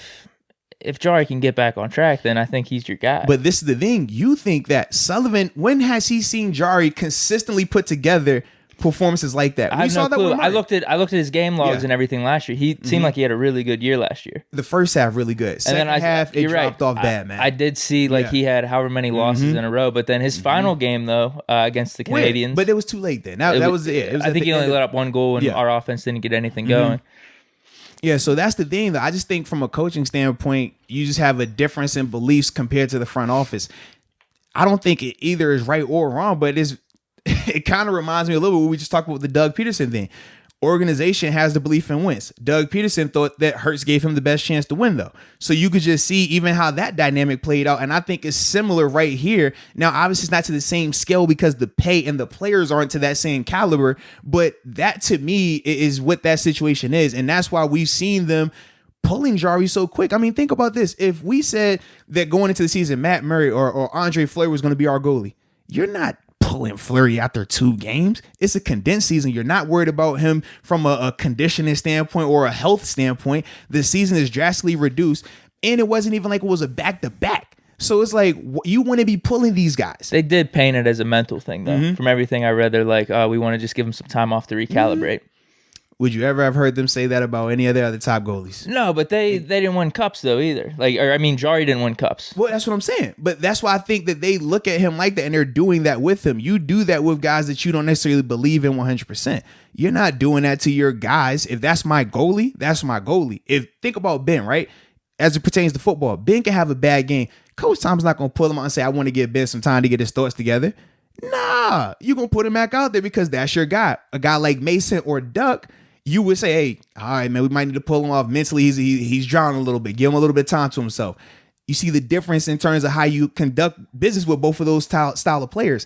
B: if Jarry can get back on track, then I think he's your guy.
A: But this is the thing. You think that Sullivan, when has he seen Jarry consistently put together performances like that?
B: I have no clue. I looked at his game logs and everything last year. He seemed like he had a really good year last year.
A: The first half really good. Second half, it dropped off bad, man.
B: I did see he had however many losses in a row, but then his final game though against the Canadians,
A: but it was too late then. That was it.
B: I think he only let up 1 goal and our offense didn't get anything going.
A: Yeah, so that's the thing, though. I just think from a coaching standpoint, you just have a difference in beliefs compared to the front office. I don't think it either is right or wrong, but it kind of reminds me a little bit what we just talked about the Doug Peterson thing. Organization has the belief in wins. Doug Peterson thought that Hurts gave him the best chance to win, though. So you could just see even how that dynamic played out. And I think it's similar right here. Now, obviously, it's not to the same scale because the pay and the players aren't to that same caliber. But that, to me, is what that situation is. And that's why we've seen them pulling Jarry so quick. I mean, think about this. If we said that going into the season, Matt Murray or Andre Fleury was going to be our goalie, you're not pulling Fleury after 2 games. It's a condensed season. You're not worried about him from a conditioning standpoint or a health standpoint. The season is drastically reduced, and it wasn't even like it was a back-to-back. So it's like you want to be pulling these guys.
B: They did paint it as a mental thing, though. From everything I read, they're like, oh, we want to just give them some time off to recalibrate.
A: Would you ever have heard them say that about any of the other top goalies?
B: No, but they didn't win cups, though, either. Jari didn't win cups.
A: Well, that's what I'm saying. But that's why I think that they look at him like that, and they're doing that with him. You do that with guys that you don't necessarily believe in 100%. You're not doing that to your guys. If that's my goalie, that's my goalie. Think about Ben, right? As it pertains to football, Ben can have a bad game. Coach Tom's not going to pull him out and say, I want to give Ben some time to get his thoughts together. Nah, you're going to put him back out there because that's your guy. A guy like Mason or Duck, you would say, hey, all right, man, we might need to pull him off mentally. He's drowning a little bit. Give him a little bit of time to himself. You see the difference in terms of how you conduct business with both of those style of players.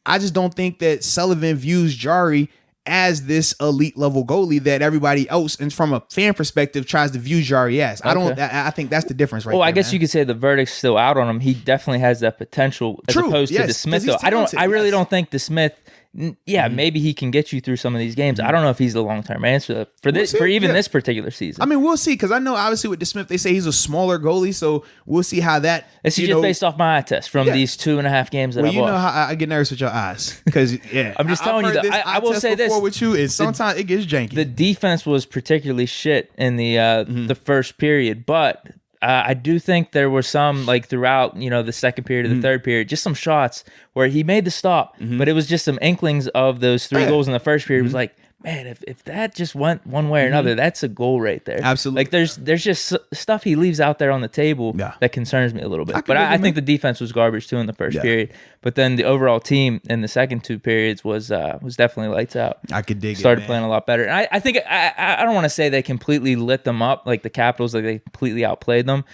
A: I just don't think that Sullivan views Jari as this elite level goalie that everybody else, and from a fan perspective, tries to view Jari as. Okay. I think that's the difference right there.
B: I guess you could say the verdict's still out on him. He definitely has that potential as opposed to the Smith, though. I really don't think the Smith, maybe he can get you through some of these games. I don't know if he's the long-term answer for this, this particular season.
A: I mean, we'll see, because I know obviously with the Smith, they say he's a smaller goalie, so we'll see how that.
B: It's just based off my eye test from these 2.5 games that I've watched.
A: You know how I get nervous with your eyes, because
B: I'm just telling you that I will say this
A: with you is sometimes it gets janky.
B: The defense was particularly shit in the first period, but I do think there were some, like throughout, the second period or the third period, just some shots where he made the stop, but it was just some inklings of those 3 goals in the first period. It was like, man, if that just went one way or another, that's a goal right there.
A: Absolutely.
B: Like there's just stuff he leaves out there on the table that concerns me a little bit. I think the defense was garbage too in the first period. But then the overall team in the second 2 periods was definitely lights out.
A: I could dig
B: Started playing a lot better. And I think I don't want to say they completely lit them up like the Capitals, like they completely outplayed them.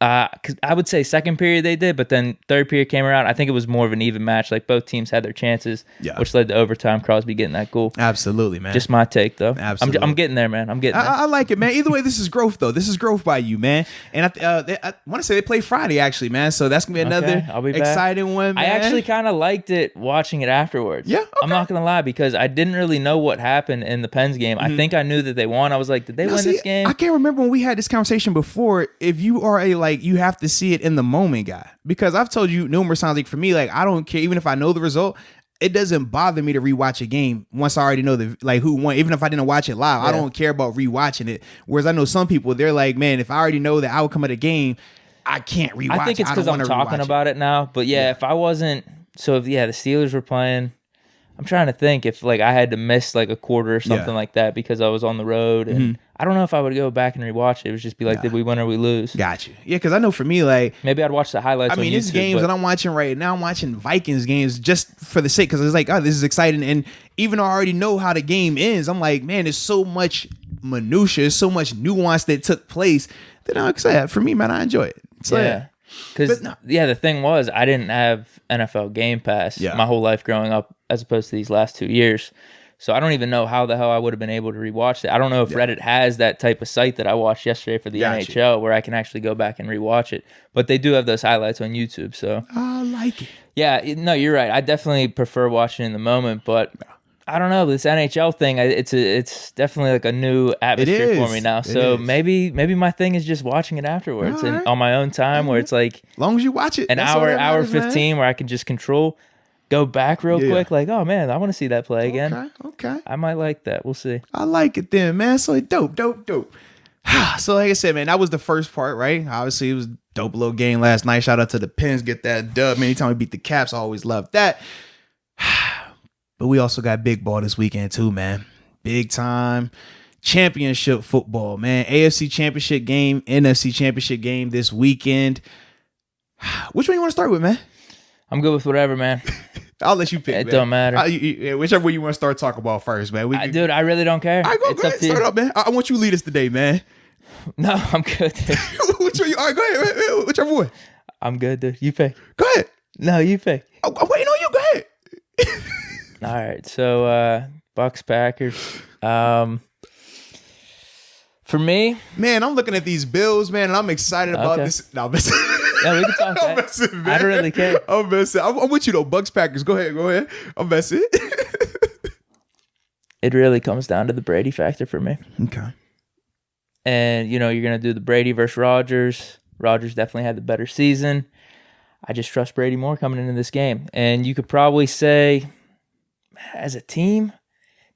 B: Because I would say second period they did, but then third period came around. I think it was more of an even match. Like both teams had their chances, which led to overtime. Crosby getting that goal.
A: Absolutely, man.
B: Just my take, though.
A: Absolutely,
B: I'm getting there, man. I'm getting there.
A: I like it, man. Either way, this is growth, though. This is growth by you, man. And I want to say they play Friday, actually, man. So that's gonna be another exciting one, man.
B: I actually kind of liked it watching it afterwards.
A: Yeah, okay.
B: I'm not gonna lie, because I didn't really know what happened in the Pens game. I think I knew that they won. I was like, did they win this game?
A: I can't remember when we had this conversation before. If you are you have to see it in the moment guy, because I've told you numerous times, like for me, like I don't care even if I know the result. It doesn't bother me to rewatch a game once I already know who won. Even if I didn't watch it live, I don't care about rewatching it. Whereas I know some people, they're like, man, if I already know the outcome of the game, I can't rewatch it.
B: I think it's because I'm talking about it now. But if I wasn't, the Steelers were playing. I'm trying to think if I had to miss a quarter or something like that because I was on the road, and I don't know if I would go back and rewatch it. It would just be did we win or we lose?
A: Got you. Yeah, because I know for me, maybe
B: I'd watch the highlights. I mean,
A: it's games that I'm watching right now. I'm watching Vikings games just for the sake, because it's like, oh, this is exciting. And even though I already know how the game ends, I'm like, man, there's so much minutia, so much nuance that took place that I'm excited. For me, man, I enjoy it. So,
B: because the thing was, I didn't have NFL Game Pass my whole life growing up, as opposed to these last 2 years. So I don't even know how the hell I would have been able to rewatch it. I don't know if Reddit has that type of site that I watched yesterday for the NHL where I can actually go back and rewatch it. But they do have those highlights on YouTube. So
A: I like it.
B: Yeah, no, you're right. I definitely prefer watching in the moment, but I don't know, this NHL thing, it's definitely a new atmosphere for me now. So maybe my thing is just watching it afterwards and on my own time, where it's as
A: long as you watch it,
B: an hour 15 where I can just go back real quick, oh man, I want to see that play again.
A: Okay.
B: I might like that. We'll see.
A: I like it then, man. So dope. So like I said, man, that was the first part, right? Obviously, it was a dope little game last night. Shout out to the Pens, get that dub. Man, anytime we beat the Caps, I always love that. But we also got big ball this weekend too, man. Big time championship football, man. AFC Championship game, NFC Championship game this weekend. Which one you want to start with, man?
B: I'm good with whatever, man.
A: I'll let you pick.
B: It don't matter.
A: Whichever one you want to start talking about first, man.
B: Dude, I really don't care.
A: All right, go ahead. Start up, man. I want you to lead us today, man.
B: No, I'm good, dude.
A: Which one? All right, go ahead. Whichever one.
B: I'm good, dude. You pick.
A: Go ahead.
B: No, you pick.
A: I'm waiting on you. Go ahead.
B: All right, so Bucks Packers. For me,
A: man, I'm looking at these Bills, man, and I'm excited about this. No, I'm messing.
B: No, we can talk that.
A: Messing,
B: I don't really care.
A: I'm messing. I'm with you though. Bucks Packers. Go ahead. I'm messing.
B: It really comes down to the Brady factor for me.
A: Okay.
B: And you're gonna do the Brady versus Rodgers. Rodgers definitely had the better season. I just trust Brady more coming into this game. And you could probably say, as a team,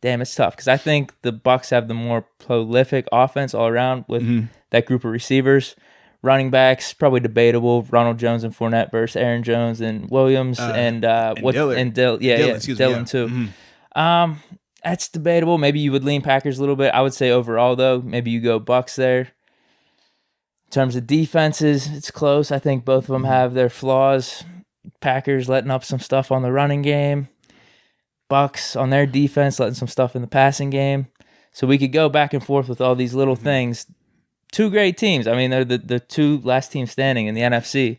B: damn, it's tough because I think the Bucs have the more prolific offense all around with that group of receivers. Running backs, probably debatable. Ronald Jones and Fournette versus Aaron Jones and Williams and Dillon too.
A: Mm-hmm.
B: That's debatable. Maybe you would lean Packers a little bit. I would say overall though, maybe you go Bucs there. In terms of defenses, it's close. I think both of them have their flaws. Packers letting up some stuff on the running game. Bucs on their defense letting some stuff in the passing game. So we could go back and forth with all these little things. Two great teams. I mean, they're the two last teams standing in the NFC.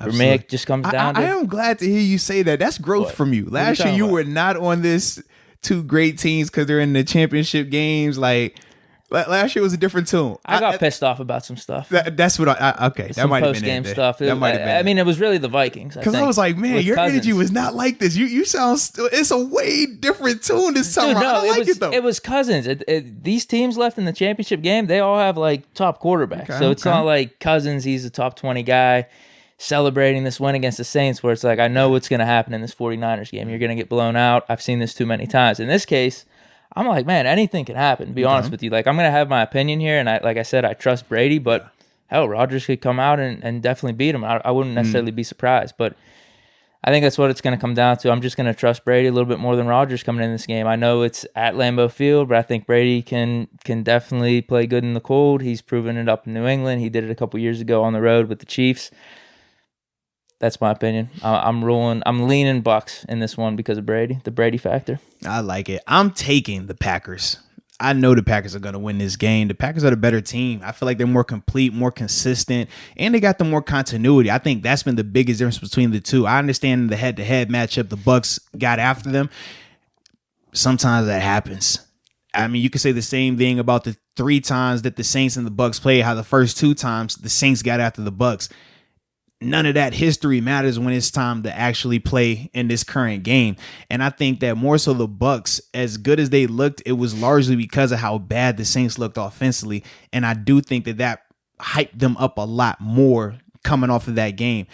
B: For me, it just comes down to...
A: I am glad to hear you say that. That's growth from you. Last year, you were not on this two great teams because they're in the championship games. Like, last year was a different tune.
B: I got pissed off about some stuff.
A: That's what okay. That might have been
B: post-game stuff. I mean, it was really the Vikings.
A: Because I was like, man, your energy was not like this. You sound... It's a way different tune this summer. I don't like it, though.
B: It was Cousins. These teams left in the championship game, they all have, like, top quarterbacks. So it's not like Cousins, he's a top 20 guy celebrating this win against the Saints where it's like, I know what's going to happen in this 49ers game. You're going to get blown out. I've seen this too many times. In this case... I'm like, man, anything can happen, to be honest with you. Like, I'm going to have my opinion here, and like I said, I trust Brady, but hell, Rodgers could come out and definitely beat him. I wouldn't necessarily be surprised, but I think that's what it's going to come down to. I'm just going to trust Brady a little bit more than Rodgers coming in this game. I know it's at Lambeau Field, but I think Brady can definitely play good in the cold. He's proven it up in New England. He did it a couple years ago on the road with the Chiefs. That's my opinion. I'm leaning Bucs in this one because of Brady, the Brady factor.
A: I like it. I'm taking the Packers. I know the Packers are going to win this game. The Packers are the better team. I feel like they're more complete, more consistent, and they got the more continuity. I think that's been the biggest difference between the two. I understand the head-to-head matchup, the Bucs got after them. Sometimes that happens. I mean, you could say the same thing about the 3 times that the Saints and the Bucs played, how the first 2 times the Saints got after the Bucs. None of that history matters when it's time to actually play in this current game. And I think that more so the Bucs, as good as they looked, it was largely because of how bad the Saints looked offensively. And I do think that hyped them up a lot more coming off of that game.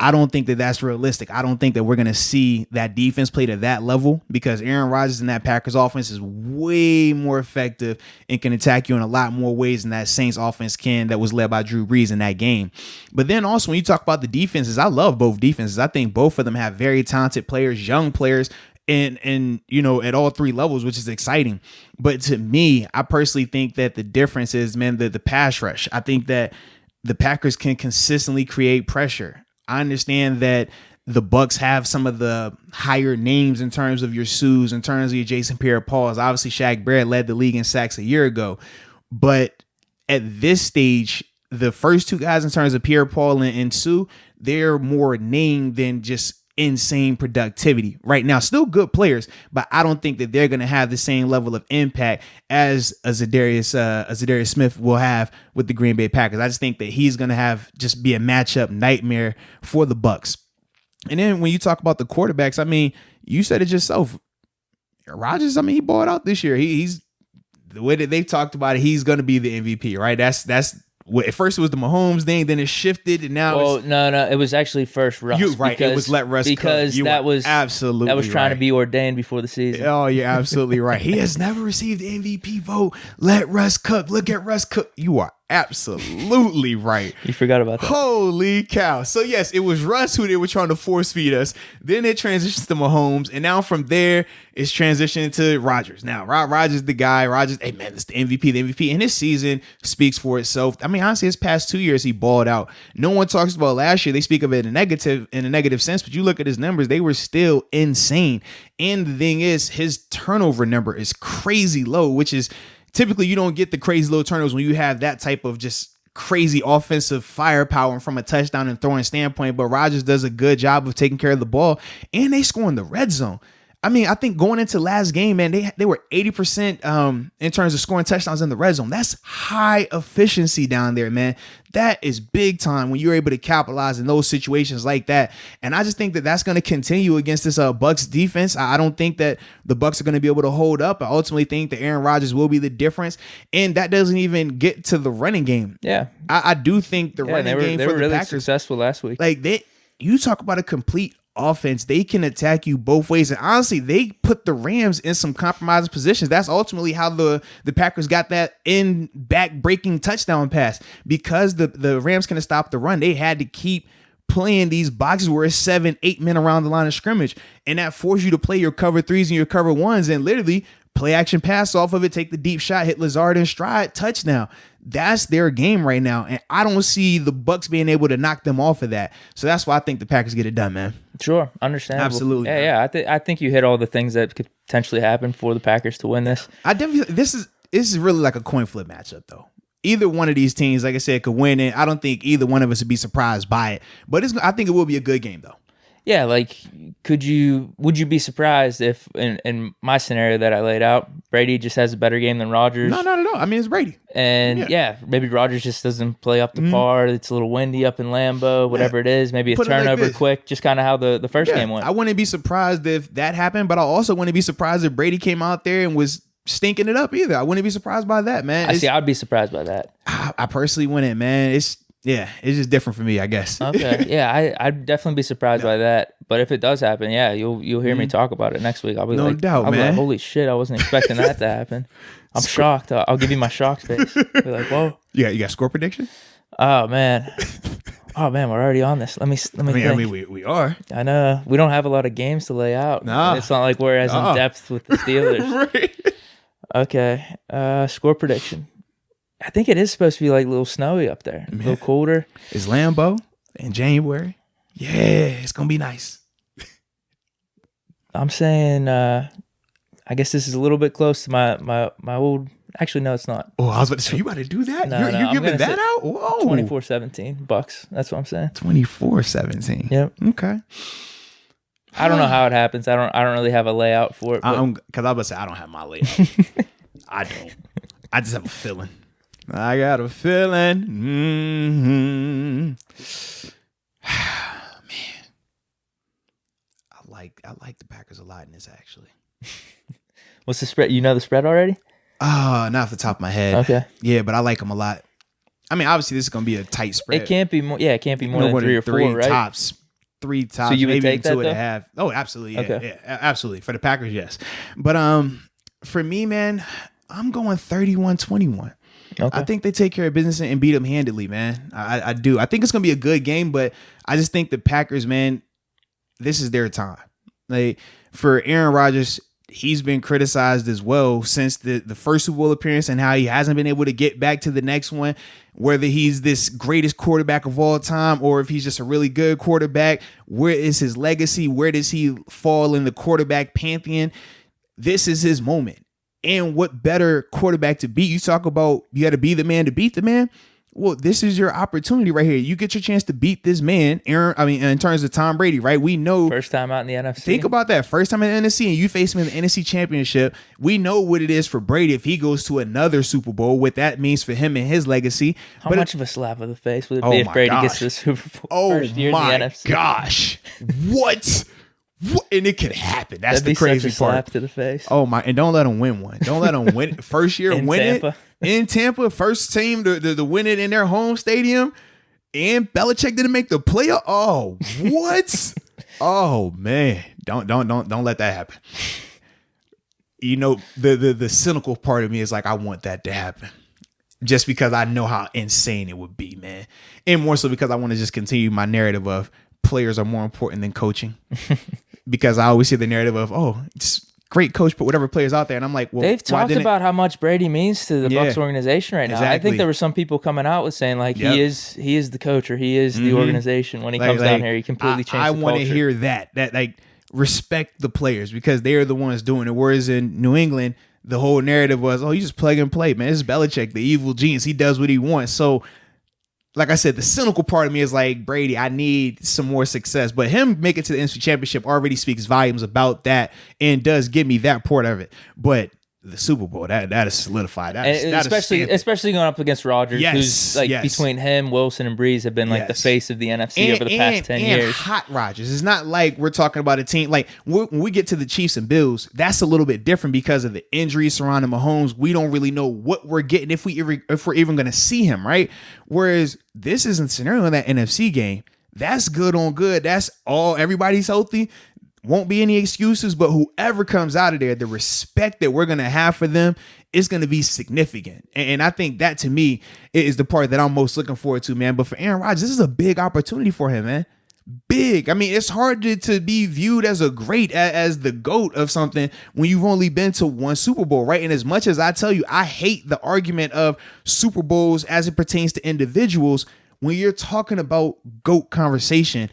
A: I don't think that that's realistic. I don't think that we're going to see that defense play to that level because Aaron Rodgers and that Packers offense is way more effective and can attack you in a lot more ways than that Saints offense can that was led by Drew Brees in that game. But then also when you talk about the defenses, I love both defenses. I think both of them have very talented players, young players, and you know, at all 3 levels, which is exciting. But to me, I personally think that the difference is, man, the pass rush. I think that the Packers can consistently create pressure. I understand that the Bucs have some of the higher names in terms of your Sues, in terms of your Jason Pierre-Pauls. Obviously, Shaq Barrett led the league in sacks a year ago. But at this stage, the first 2 guys in terms of Pierre-Paul and Sue, they're more named than just insane productivity right now. Still good players, but I don't think that they're going to have the same level of impact as a Zadarius Smith will have with the Green Bay Packers. I just think that he's going to just be a matchup nightmare for the Bucs. And then when you talk about the quarterbacks, I mean, you said it yourself. Rodgers, I mean, he balled out this year. He's the way that they've talked about it, he's going to be the MVP, right? That's at first it was the Mahomes thing, then it shifted, and now
B: it was actually first Russ.
A: You're right. It was let Russ
B: because
A: cook.
B: that was
A: absolutely
B: that was trying
A: right.
B: to be ordained before the season.
A: Oh, you're absolutely right. He has never received the MVP vote. Let Russ cook. Look at Russ cook. You are absolutely right.
B: You forgot about that.
A: Holy cow. So yes, it was Russ who they were trying to force feed us. Then it transitions to Mahomes. And now from there, it's transitioning to Rodgers. Now, Rodgers the guy. Rodgers, hey man, it's the MVP. And his season speaks for itself. I mean, honestly, his past 2 years, he balled out. No one talks about last year. They speak of it in a negative sense, but you look at his numbers, they were still insane. And the thing is, his turnover number is crazy low, which is typically you don't get the crazy low turnovers when you have that type of just crazy offensive firepower from a touchdown and throwing standpoint. But Rodgers does a good job of taking care of the ball, and they score in the red zone. I mean, I think going into last game, man, they were 80% in terms of scoring touchdowns in the red zone. That's high efficiency down there, man. That is big time when you're able to capitalize in those situations like that. And I just think that that's going to continue against this Bucs defense. I don't think that the Bucs are going to be able to hold up. I ultimately think that Aaron Rodgers will be the difference. And that doesn't even get to the running game.
B: Yeah.
A: I do think the running game
B: they
A: for
B: were
A: the
B: really
A: Packers
B: successful last week.
A: Like you talk about a complete offense. They can attack you both ways. And honestly, they put the Rams in some compromising positions. That's ultimately how the Packers got that in back breaking touchdown pass, because the Rams couldn't stop the run. They had to keep playing these boxes where it's 7-8 men around the line of scrimmage. And that forced you to play your cover 3s and your cover 1s and literally play action pass off of it, take the deep shot, hit Lazard in stride, touchdown. That's their game right now. And I don't see the Bucs being able to knock them off of that. So that's why I think the Packers get it done, man.
B: Sure. Understandable.
A: Absolutely.
B: Yeah. I think you hit all the things that could potentially happen for the Packers to win this.
A: I definitely, this is really like a coin flip matchup though. Either one of these teams, like I said, could win it. I don't think either one of us would be surprised by it, but I think it will be a good game though.
B: Yeah, like would you be surprised if in my scenario that I laid out, Brady just has a better game than Rodgers?
A: No, not at all. I mean, it's Brady.
B: And maybe Rodgers just doesn't play up to par. It's a little windy up in Lambeau, whatever it is. Maybe a turnover like quick, just kind of how the first game went.
A: I wouldn't be surprised if that happened, but I also wouldn't be surprised if Brady came out there and was stinking it up either. I wouldn't be surprised by that, man.
B: I'd be surprised by that.
A: I personally wouldn't, man. It's just different for me, I guess.
B: Okay. Yeah, I'd definitely be surprised by that. But if it does happen, yeah, you'll hear me talk about it next week. I'll be
A: no doubt,
B: I'll
A: man.
B: Be like, holy shit, I wasn't expecting that to happen. I'm shocked. I'll give you my shock face. Be like, whoa.
A: Yeah, you got score prediction?
B: Oh man. We're already on this. Let me think.
A: I mean, we are.
B: I know. We don't have a lot of games to lay out.
A: No.
B: It's not like we're as in depth with the Steelers.
A: Right.
B: Okay. Score prediction. I think it is supposed to be like a little snowy up there. A little colder.
A: It's Lambeau in January. Yeah, it's going to be nice.
B: I'm saying, I guess this is a little bit close to my old. Actually, no, it's not.
A: Oh, I was about to say, you about to do that?
B: No,
A: you're giving that out? Whoa.
B: 24-17 Bucks. That's what I'm saying.
A: 24-17.
B: Yep.
A: Okay.
B: I don't know how it happens. I don't really have a layout for it.
A: Because I was about to say, I don't have my layout. I don't. I just have a feeling. I got a feeling. Man. I like the Packers a lot in this, actually.
B: What's the spread? You know the spread already?
A: Not off the top of my head.
B: Okay.
A: Yeah, but I like them a lot. I mean, obviously, this is going to be a tight spread.
B: It can't be more. Yeah, it can't be more than 3 or 4, right?
A: Tops. 3 tops.
B: So you would
A: maybe
B: take that,
A: 2.5. Oh, absolutely. Yeah,
B: okay.
A: Yeah, absolutely. For the Packers, yes. But for me, man, I'm going 31-21. Okay. I think they take care of business and beat them handedly, man. I do. I think it's going to be a good game, but I just think the Packers, man, this is their time. Like, for Aaron Rodgers, he's been criticized as well since the first Super Bowl appearance and how he hasn't been able to get back to the next one, whether he's this greatest quarterback of all time or if he's just a really good quarterback. Where is his legacy? Where does he fall in the quarterback pantheon? This is his moment. And what better quarterback to beat? You talk about you got to be the man to beat the man. Well, this is your opportunity right here. You get your chance to beat this man, in terms of Tom Brady, right? We know
B: first time out in the NFC.
A: Think about that. First time in the NFC, and you face him in the NFC Championship. We know what it is for Brady if he goes to another Super Bowl, what that means for him and his legacy.
B: How much of a slap of the face would it be if Brady gets to the Super Bowl first year in the NFC?
A: Gosh. What? And it could happen. That's the crazy
B: such a
A: part.
B: Slap to the face.
A: Oh my! And don't let him win one. Don't let him win first year. Win Tampa. It in Tampa. First team to win it in their home stadium. And Belichick didn't make the playoff. Oh, what? Oh man! Don't let that happen. You know the cynical part of me is like, I want that to happen, just because I know how insane it would be, man, and more so because I want to just continue my narrative of players are more important than coaching. Because I always see the narrative of, it's great coach, put whatever players out there. And I'm like, well,
B: they've talked about how much Brady means to the Bucs organization right now.
A: Exactly.
B: I think there were some people coming out with saying like he is the coach or he is the organization. When he comes down here, he completely changed the culture. I want to
A: hear that like respect the players because they are the ones doing it. Whereas in New England, the whole narrative was, you just plug and play, man. This is Belichick, the evil genius. He does what he wants. So like I said, the cynical part of me is like, Brady, I need some more success. But him making it to the NFC Championship already speaks volumes about that and does give me that part of it. But the Super Bowl, that is solidified.
B: Especially going up against Rodgers, who's between him, Wilson, and Breeze have been like the face of the NFC over the past 10 years.
A: Hot Rodgers. It's not like we're talking about a team like when we get to the Chiefs and Bills, that's a little bit different because of the injuries surrounding Mahomes. We don't really know what we're getting if we're even going to see him, right? Whereas this isn't a scenario in that NFC game. That's good on good. That's all. Everybody's healthy. Won't be any excuses, but whoever comes out of there, the respect that we're going to have for them is going to be significant. And I think that, to me, is the part that I'm most looking forward to, man. But for Aaron Rodgers, this is a big opportunity for him, man. Big. I mean, it's hard to be viewed as a great, as the GOAT of something when you've only been to one Super Bowl, right? And as much as I tell you, I hate the argument of Super Bowls as it pertains to individuals, when you're talking about GOAT conversation,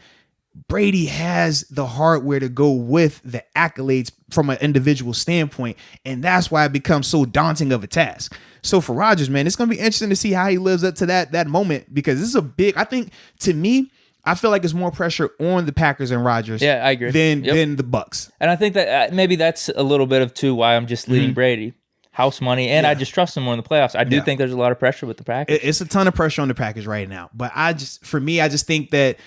A: Brady has the hardware to go with the accolades from an individual standpoint. And that's why it becomes so daunting of a task. So for Rodgers, man, it's going to be interesting to see how he lives up to that moment, because this is a big, I think, to me, I feel like it's more pressure on the Packers and Rodgers.
B: Yeah, I agree.
A: Than the Bucks.
B: And I think that maybe that's a little bit of too why I'm just leading Brady. House money, and I just trust him more in the playoffs. I do think there's a lot of pressure with the Packers.
A: It's a ton of pressure on the Packers right now. But I just think that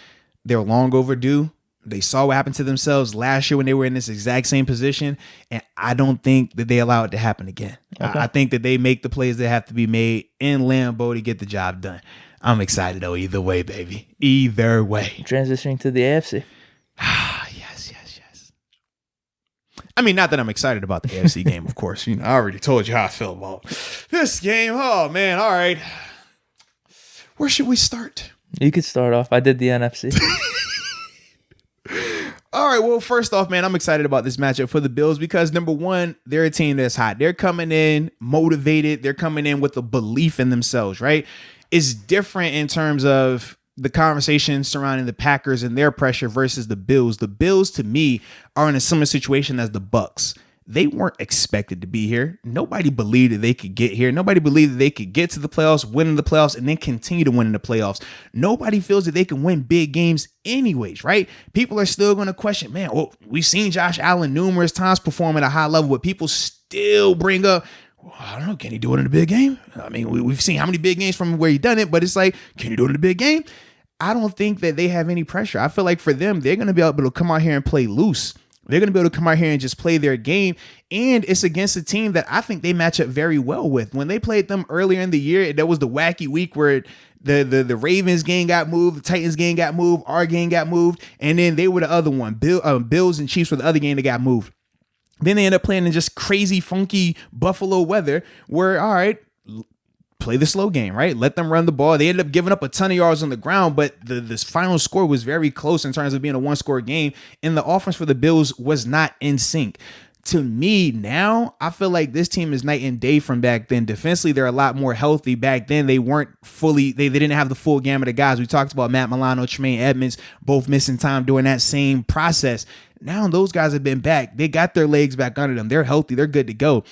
A: they're long overdue. They saw what happened to themselves last year when they were in this exact same position, and I don't think that they allow it to happen again. Okay. I think that they make the plays that have to be made in Lambeau to get the job done. I'm excited, though, either way, baby. Either way.
B: Transitioning to the AFC.
A: Yes. I mean, not that I'm excited about the AFC game, of course. You know, I already told you how I feel about this game. Oh, man. All right. Where should we start?
B: You could start off. I did the NFC.
A: All right, well, first off, man, I'm excited about this matchup for the Bills because, number one, they're a team that's hot. They're coming in motivated. They're coming in with a belief in themselves, right? It's different in terms of the conversation surrounding the Packers and their pressure versus the Bills. The Bills, to me, are in a similar situation as the Bucks. They weren't expected to be here. Nobody believed that they could get here. Nobody believed that they could get to the playoffs, win in the playoffs, and then continue to win in the playoffs. Nobody feels that they can win big games anyways, right? People are still going to question, man, well, we've seen Josh Allen numerous times perform at a high level, but people still bring up, well, I don't know, can he do it in a big game? I mean, we've seen how many big games from where he done it, but it's like, can he do it in a big game? I don't think that they have any pressure. I feel like for them, they're going to be able to come out here and play loose. They're going to be able to come out here and just play their game. And it's against a team that I think they match up very well with. When they played them earlier in the year, that was the wacky week where the Ravens game got moved, the Titans game got moved, our game got moved, and then they were the other one. Bills and Chiefs were the other game that got moved. Then they end up playing in just crazy, funky Buffalo weather where, all right, play the slow game, right? Let them run the ball. They ended up giving up a ton of yards on the ground, but this final score was very close in terms of being a one-score game, and the offense for the Bills was not in sync. To me, now, I feel like this team is night and day from back then. Defensively, they're a lot more healthy. Back then, they weren't fully, they didn't have the full gamut of guys. We talked about Matt Milano, Tremaine Edmonds, both missing time during that same process. Now, those guys have been back. They got their legs back under them. They're healthy. They're good to go.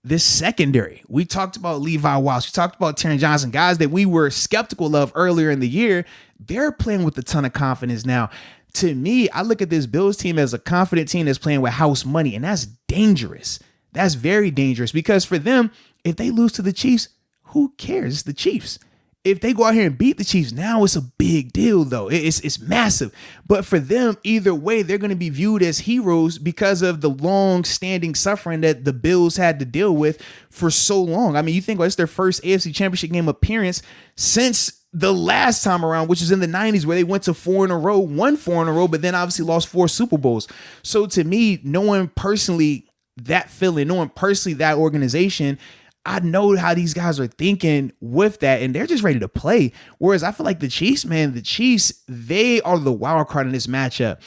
A: This secondary, we talked about Levi Wallace, we talked about Taron Johnson, guys that we were skeptical of earlier in the year. They're playing with a ton of confidence now. To me, I look at this Bills team as a confident team that's playing with house money, and that's dangerous. That's very dangerous because for them, if they lose to the Chiefs, who cares? It's the Chiefs. If they go out here and beat the Chiefs, now it's a big deal, though. It's massive. But for them, either way, they're going to be viewed as heroes because of the long-standing suffering that the Bills had to deal with for so long. I mean, you think it's their first AFC Championship game appearance since the last time around, which is in the 90s, where they went to 4 in a row, won 4 in a row, but then obviously lost 4 Super Bowls. So to me, knowing personally that feeling, knowing personally that organization, I know how these guys are thinking with that, and they're just ready to play. Whereas I feel like the Chiefs, they are the wild card in this matchup.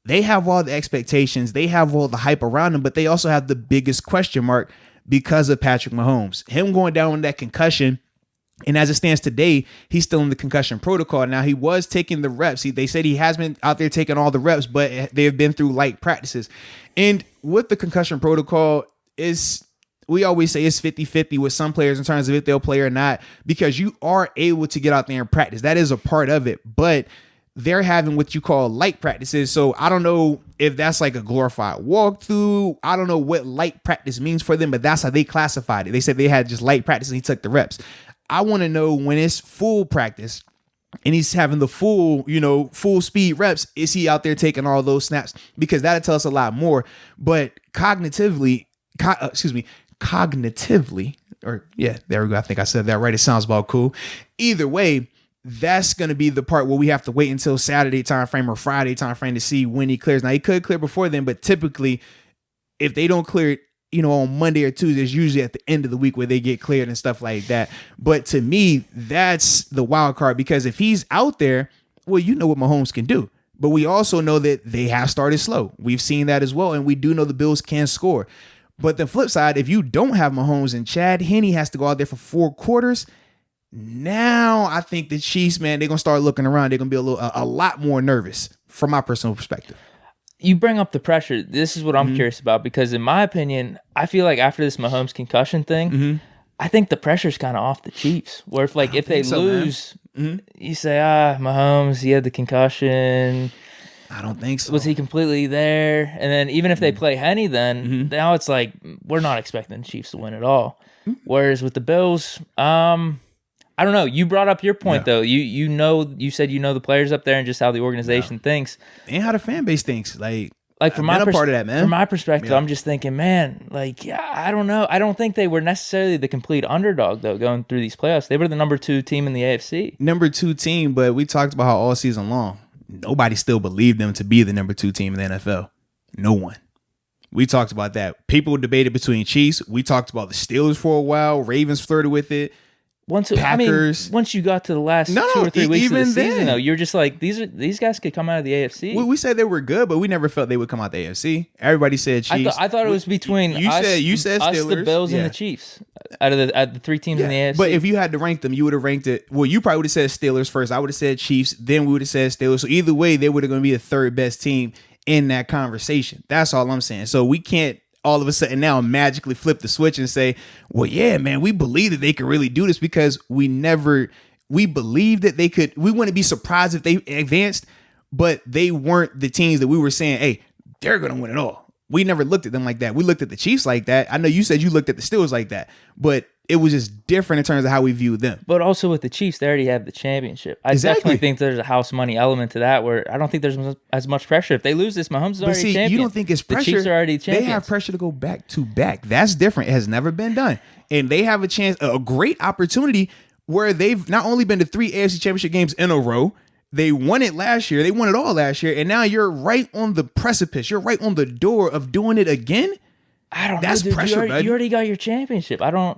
A: They have all the expectations. They have all the hype around them, but they also have the biggest question mark because of Patrick Mahomes. Him going down with that concussion, and as it stands today, he's still in the concussion protocol. Now, he was taking the reps. They said he has been out there taking all the reps, but they have been through light practices. And with the concussion protocol, we always say it's 50-50 with some players in terms of if they'll play or not, because you are able to get out there and practice. That is a part of it, but they're having what you call light practices. So I don't know if that's like a glorified walkthrough. I don't know what light practice means for them, but that's how they classified it. They said they had just light practice and he took the reps. I want to know when it's full practice and he's having the full speed reps, is he out there taking all those snaps? Because that'll tell us a lot more. But cognitively, or yeah, there we go. I think I said that right. It sounds about cool. Either way, that's going to be the part where we have to wait until Saturday time frame or Friday time frame to see when he clears. Now, he could clear before then, but typically, if they don't clear it, on Monday or Tuesday, it's usually at the end of the week where they get cleared and stuff like that. But to me, that's the wild card, because if he's out there, well, you know what Mahomes can do. But we also know that they have started slow. We've seen that as well, and we do know the Bills can score. But the flip side, if you don't have Mahomes and Chad Henne has to go out there for 4 quarters, now I think the Chiefs, man, they're going to start looking around. They're going to be a lot more nervous from my personal perspective.
B: You bring up the pressure. This is what I'm curious about, because in my opinion, I feel like after this Mahomes concussion thing, I think the pressure's kind of off the Chiefs. Where if they lose, you say, Mahomes, he had the concussion.
A: I don't think so.
B: Was he completely there? And then even if they play Henne, then now it's like we're not expecting the Chiefs to win at all. Whereas with the Bills, I don't know. You brought up your point though. You said the players up there and just how the organization thinks
A: and how the fan base thinks. Like
B: from my part of that, man. From my perspective, I'm just thinking, man, I don't know. I don't think they were necessarily the complete underdog though going through these playoffs. They were the number 2 team in the AFC.
A: Number 2 team, but we talked about how all season long, nobody still believed them to be the number 2 team in the NFL. No one. We talked about that. People debated between Chiefs. We talked about the Steelers for a while. Ravens flirted with it. Packers.
B: Once you got to the last 2 or 3 weeks of the season, though, you're just like, these guys could come out of the AFC.
A: We said they were good, but we never felt they would come out the AFC. Everybody said Chiefs.
B: I thought it was between
A: you said Steelers,
B: the Bills, and the Chiefs out of the 3 teams in the AFC.
A: But if you had to rank them, you would have ranked it. Well, you probably would have said Steelers first. I would have said Chiefs. Then we would have said Steelers. So either way, they would have going to be the 3rd best team in that conversation. That's all I'm saying. So we can't all of a sudden now magically flip the switch and say, well, yeah, man, we believe that they could really do this, because we believed that they could. We wouldn't be surprised if they advanced, but they weren't the teams that we were saying, hey, they're going to win it all. We never looked at them like that. We looked at the Chiefs like that. I know you said you looked at the Steelers like that, but it was just different in terms of how we viewed them.
B: But also with the Chiefs, they already have the championship. I definitely think there's a house money element to that, where I don't think there's as much pressure. If they lose this, Mahomes is already champion.
A: You don't think it's pressure.
B: The Chiefs are already champions.
A: They have pressure to go back to back. That's different. It has never been done. And they have a great opportunity where they've not only been to 3 AFC Championship games in a row, they won it last year. They won it all last year. And now you're right on the precipice. You're right on the door of doing it again.
B: I don't know.
A: That's pressure,
B: you already got your championship. I don't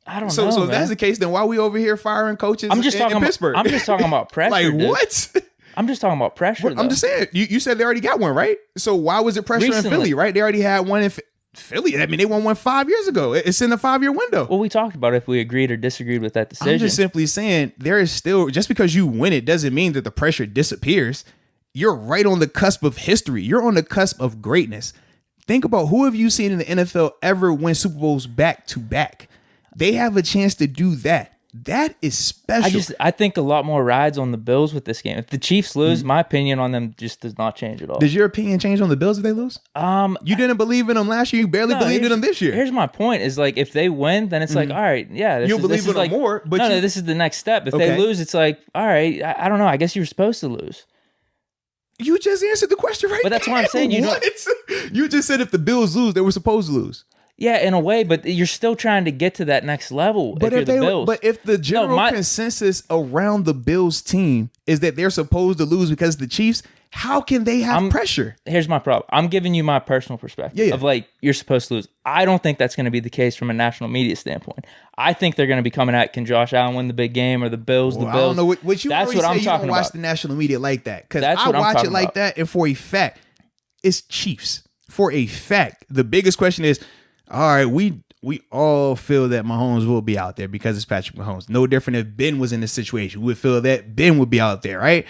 B: know.
A: So if that's the case, then why are we over here firing coaches in Pittsburgh?
B: I'm just talking about pressure.
A: Like,
B: dude.
A: what?
B: I'm just talking about pressure.
A: I'm just saying. You said they already got one, right? So why was it pressure in Philly, right? They already had one in Philly. I mean, they won one 5 years ago. It's in the 5-year window.
B: Well, we talked about if we agreed or disagreed with that decision.
A: I'm just simply saying there is still, just because you win it doesn't mean that the pressure disappears. You're right on the cusp of history. You're on the cusp of greatness. Think about, who have you seen in the NFL ever win Super Bowls back to back? They have a chance to do that. That is special.
B: I think a lot more rides on the Bills with this game. If the Chiefs lose, my opinion on them just does not change at all.
A: Does your opinion change on the Bills if they lose? You didn't believe in them last year. You barely believed in them this year.
B: Here's my point: is like, if they win, then it's like, all right, yeah,
A: you'll believe in them more. But
B: no, this is the next step. If they lose, it's like, all right, I don't know. I guess you were supposed to lose.
A: You just answered the question right.
B: But that's what I'm saying.
A: You just said if the Bills lose, they were supposed to lose.
B: Yeah, in a way, but you're still trying to get to that next level.
A: But
B: if you're the Bills.
A: But if the general consensus around the Bills team is that they're supposed to lose because of the Chiefs, how can they have pressure?
B: Here's my problem. I'm giving you my personal perspective of like, you're supposed to lose. I don't think that's going to be the case from a national media standpoint. I think they're going to be coming at, can Josh Allen win the big game, or the Bills?
A: I don't know what you.
B: That's what I'm talking about.
A: You don't watch the national media like that, because I watch it like that, and for a fact, it's Chiefs. For a fact, the biggest question is, all right, we all feel that Mahomes will be out there because it's Patrick Mahomes. No different if Ben was in this situation. We would feel that Ben would be out there, right?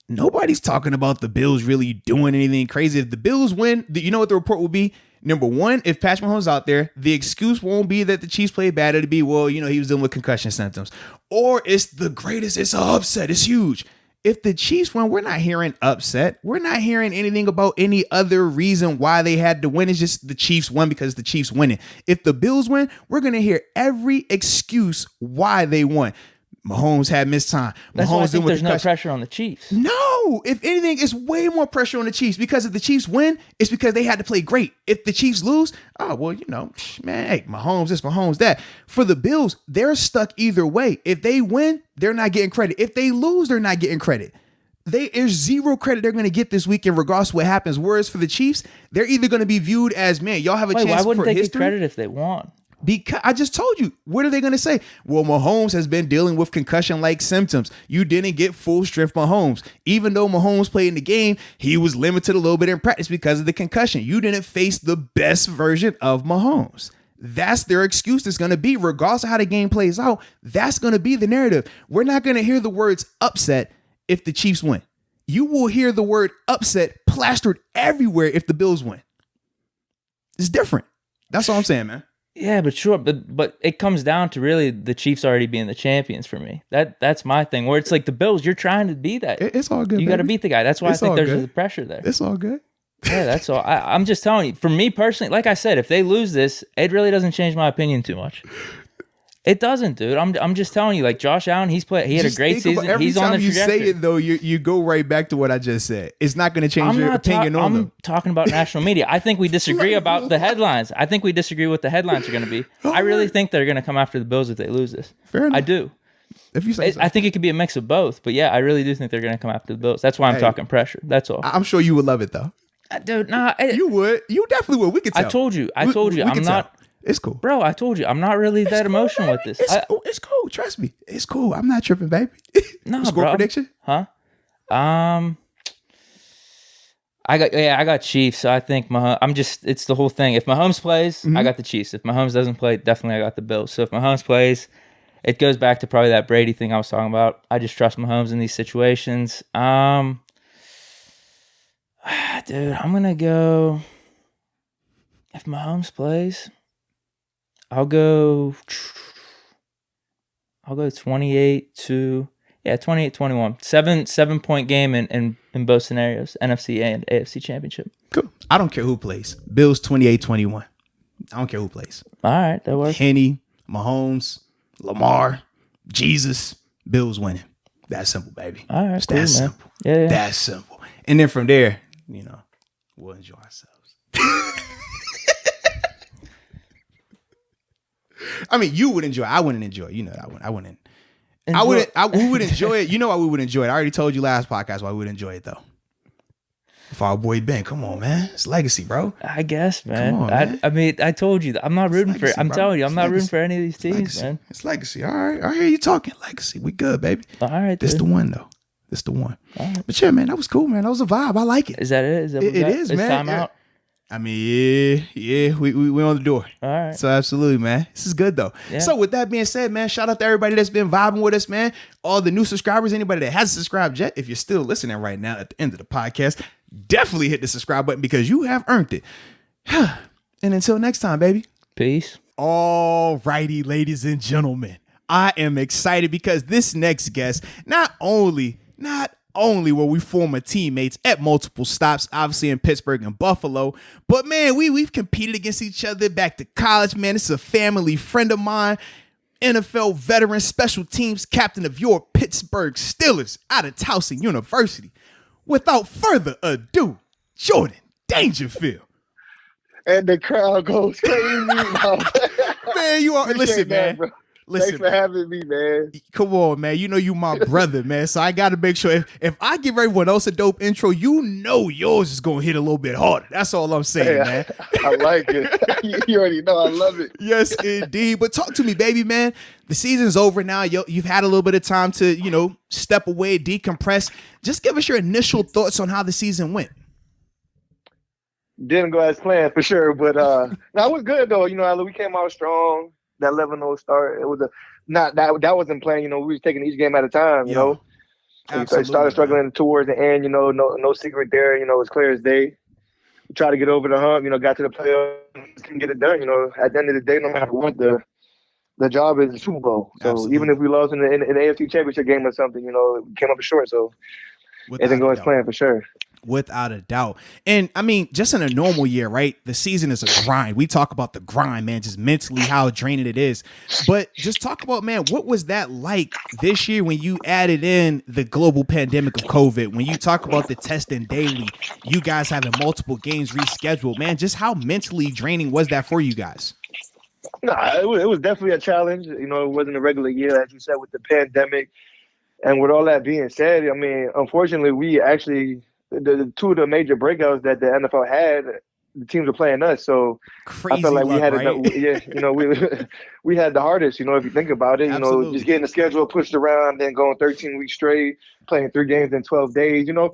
A: Nobody's talking about the Bills really doing anything crazy. If the Bills win, you know what the report will be? Number one, if Patrick Mahomes is out there, the excuse won't be that the Chiefs played bad. It'll be, well, he was dealing with concussion symptoms. Or it's the greatest. It's an upset. It's huge. If the Chiefs win, we're not hearing upset. We're not hearing anything about any other reason why they had to win. It's just the Chiefs won because the Chiefs winning. If the Bills win, we're going to hear every excuse why they won. Mahomes had missed time.
B: That's why I
A: Mahomes
B: think
A: with
B: there's no
A: concussion.
B: pressure on the Chiefs.
A: No, if anything, it's way more pressure on the Chiefs because if the Chiefs win, it's because they had to play great. If the Chiefs lose, oh, well, man, hey, Mahomes this, Mahomes that. For the Bills, they're stuck either way. If they win, they're not getting credit. If they lose, they're not getting credit. There's zero credit they're going to get this week in regards to what happens. Whereas for the Chiefs, they're either going to be viewed as, man, y'all have a chance
B: why wouldn't
A: for
B: they
A: history.
B: get credit if they won?
A: Because I just told you, what are they going to say? Well, Mahomes has been dealing with concussion-like symptoms. You didn't get full strength Mahomes. Even though Mahomes played in the game, he was limited a little bit in practice because of the concussion. You didn't face the best version of Mahomes. That's their excuse that's going to be, regardless of how the game plays out. That's going to be the narrative. We're not going to hear the words upset if the Chiefs win. You will hear the word upset plastered everywhere if the Bills win. It's different. That's all I'm saying, man.
B: Yeah, but sure, but it comes down to really the Chiefs already being the champions for me. That's my thing. Where it's like the Bills, you're trying to be that.
A: It's all good.
B: You got to beat the guy. That's why
A: It's
B: I think
A: all
B: there's
A: good.
B: the pressure there.
A: It's all good.
B: Yeah, that's all. I'm just telling you. For me personally, like I said, if they lose this, it really doesn't change my opinion too much. It doesn't, dude. I'm just telling you. Like Josh Allen, he had a great season. He's on the trajectory.
A: Every time you say it, though, you go right back to what I just said. It's not going to change your opinion on them.
B: I'm talking about national media. I think we disagree about the headlines. I think we disagree what the headlines are going to be. I really think they're going to come after the Bills if they lose this.
A: Fair enough.
B: I do.
A: If you say so.
B: I think it could be a mix of both. But yeah, I really do think they're going to come after the Bills. That's why I'm talking pressure. That's all.
A: I'm sure you would love it, though.
B: Dude, nah.
A: You would. You definitely would. We could tell.
B: I told you. I'm not.
A: It's cool.
B: Bro, I told you. I'm not really that emotional with this.
A: It's cool. Trust me. It's cool. I'm not tripping, baby.
B: No,
A: Score
B: bro.
A: prediction?
B: Huh? I got Chiefs. So I think it's the whole thing. If Mahomes plays, I got the Chiefs. If Mahomes doesn't play, definitely I got the Bills. So if Mahomes plays, it goes back to probably that Brady thing I was talking about. I just trust Mahomes in these situations. Dude, I'm gonna go. If Mahomes plays, I'll go 28-21. 7-point game in both scenarios, NFC and AFC Championship.
A: Cool. I don't care who plays. Bills 28-21. I don't care who plays.
B: All right, that works.
A: Henny, Mahomes, Lamar, Jesus, Bills winning. That's simple, baby.
B: All right,
A: It's
B: cool,
A: that
B: man.
A: simple.
B: Yeah.
A: That's simple. And then from there, we'll enjoy ourselves. I mean, you would enjoy it. I wouldn't enjoy it. You know that one. I wouldn't. We would enjoy it. You know why we would enjoy it. I already told you last podcast why we would enjoy it, though. For our boy Ben. Come on, man. It's legacy, bro.
B: I guess, man.
A: Come on, man.
B: I mean, I told you, I'm not rooting
A: legacy,
B: for. I'm
A: bro.
B: telling you, I'm
A: It's
B: not
A: legacy.
B: rooting for any of these teams,
A: Legacy.
B: man.
A: It's legacy. All right. I hear you talking. Legacy. We good, baby.
B: All right,
A: This
B: dude.
A: the one, though. This the one.
B: All right.
A: But yeah, man, that was cool, man. That was a vibe. I like it.
B: Is that it? Is that what we
A: It
B: got?
A: is,
B: It's
A: man.
B: time
A: Yeah.
B: out.
A: I mean, yeah, we on the door.
B: All right.
A: So absolutely, man. This is good though.
B: Yeah.
A: So with that being said, man, shout out to everybody that's been vibing with us, man. All the new subscribers, anybody that hasn't subscribed yet, if you're still listening right now at the end of the podcast, definitely hit the subscribe button because you have earned it. And until next time, baby.
B: Peace.
A: All righty, ladies and gentlemen. I am excited because this next guest, not only were we former teammates at multiple stops, obviously in Pittsburgh and Buffalo, but man, we've competed against each other back to college, man. This is a family friend of mine, NFL veteran, special teams captain of your Pittsburgh Steelers out of Towson University. Without further ado, Jordan Dangerfield.
C: And the crowd goes crazy.
A: Man, you are, listen, man.
C: Bro.
A: Listen,
C: Thanks for having me, man.
A: come on, man. You know you my brother, man. So I got to make sure if I give everyone else a dope intro, you know yours is going to hit a little bit harder. That's all I'm saying, man.
C: I like it. You already know I love it.
A: Yes, indeed. But talk to me, baby, man. The season's over now. You've had a little bit of time to, step away, decompress. Just give us your initial thoughts on how the season went.
C: Didn't go as planned for sure, but no, it was good though. We came out strong. That 11-0 start. It was that wasn't playing. We was taking each game at a time.
A: Absolutely,
C: I started struggling towards the end. No secret there. It's clear as day. We tried to get over the hump. Got to the playoffs, couldn't get it done. At the end of the day, no matter what, the job is the Super Bowl. So
A: Absolutely.
C: even if we lost in the AFC Championship game or something, we came up short. So it didn't go as planned for sure.
A: Without a doubt. And I mean, just in a normal year, right? The season is a grind. We talk about the grind, man, just mentally how draining it is. But just talk about, man, what was that like this year when you added in the global pandemic of COVID? When you talk about the testing daily, you guys having multiple games rescheduled, man, just how mentally draining was that for you guys?
C: No, it was definitely a challenge. You know, it wasn't a regular year, as you said, with the pandemic. And with all that being said, I mean, unfortunately, we actually the two of the major breakouts that the NFL had, the teams were playing us. So
A: Crazy
C: I felt like
A: luck,
C: we had
A: right?
C: we had the hardest. You know, if you think about it,
A: Absolutely.
C: you know, just getting the schedule pushed around, then going 13 weeks straight, playing 3 games in 12 days. You know,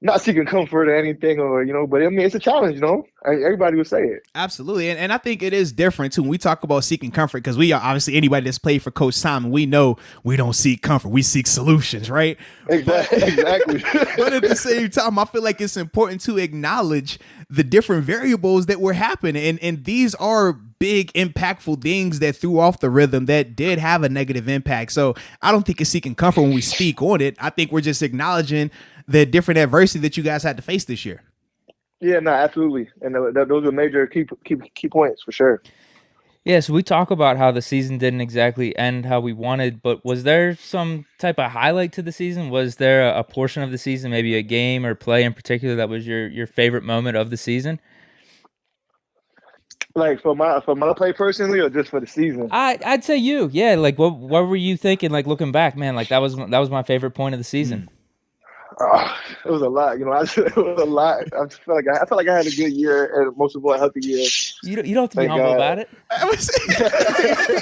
C: not seeking comfort or anything, or you know, but I mean, it's a challenge. You know, everybody would say it.
A: Absolutely. And I think it is different too when we talk about seeking comfort, because we are obviously anybody that's played for Coach Simon, we know we don't seek comfort, we seek solutions, right?
C: Exactly.
A: But at the same time, I feel like it's important to acknowledge the different variables that were happening. And these are big, impactful things that threw off the rhythm that did have a negative impact. So I don't think it's seeking comfort when we speak on it. I think we're just acknowledging the different adversity that you guys had to face this year.
C: Yeah, no, absolutely. And those are major key points for sure.
B: Yeah, so we talk about how the season didn't exactly end how we wanted, but was there some type of highlight to the season? Was there a portion of the season, maybe a game or play in particular, that was your favorite moment of the season?
C: Like for my play personally, or just for the season?
B: I'd say you. Yeah, like what were you thinking, like looking back, man, like that was my favorite point of the season.
C: It was a lot, you know. It was a lot. I felt like I had a good year, and most of all, a healthy year.
B: You don't have to be humble about it.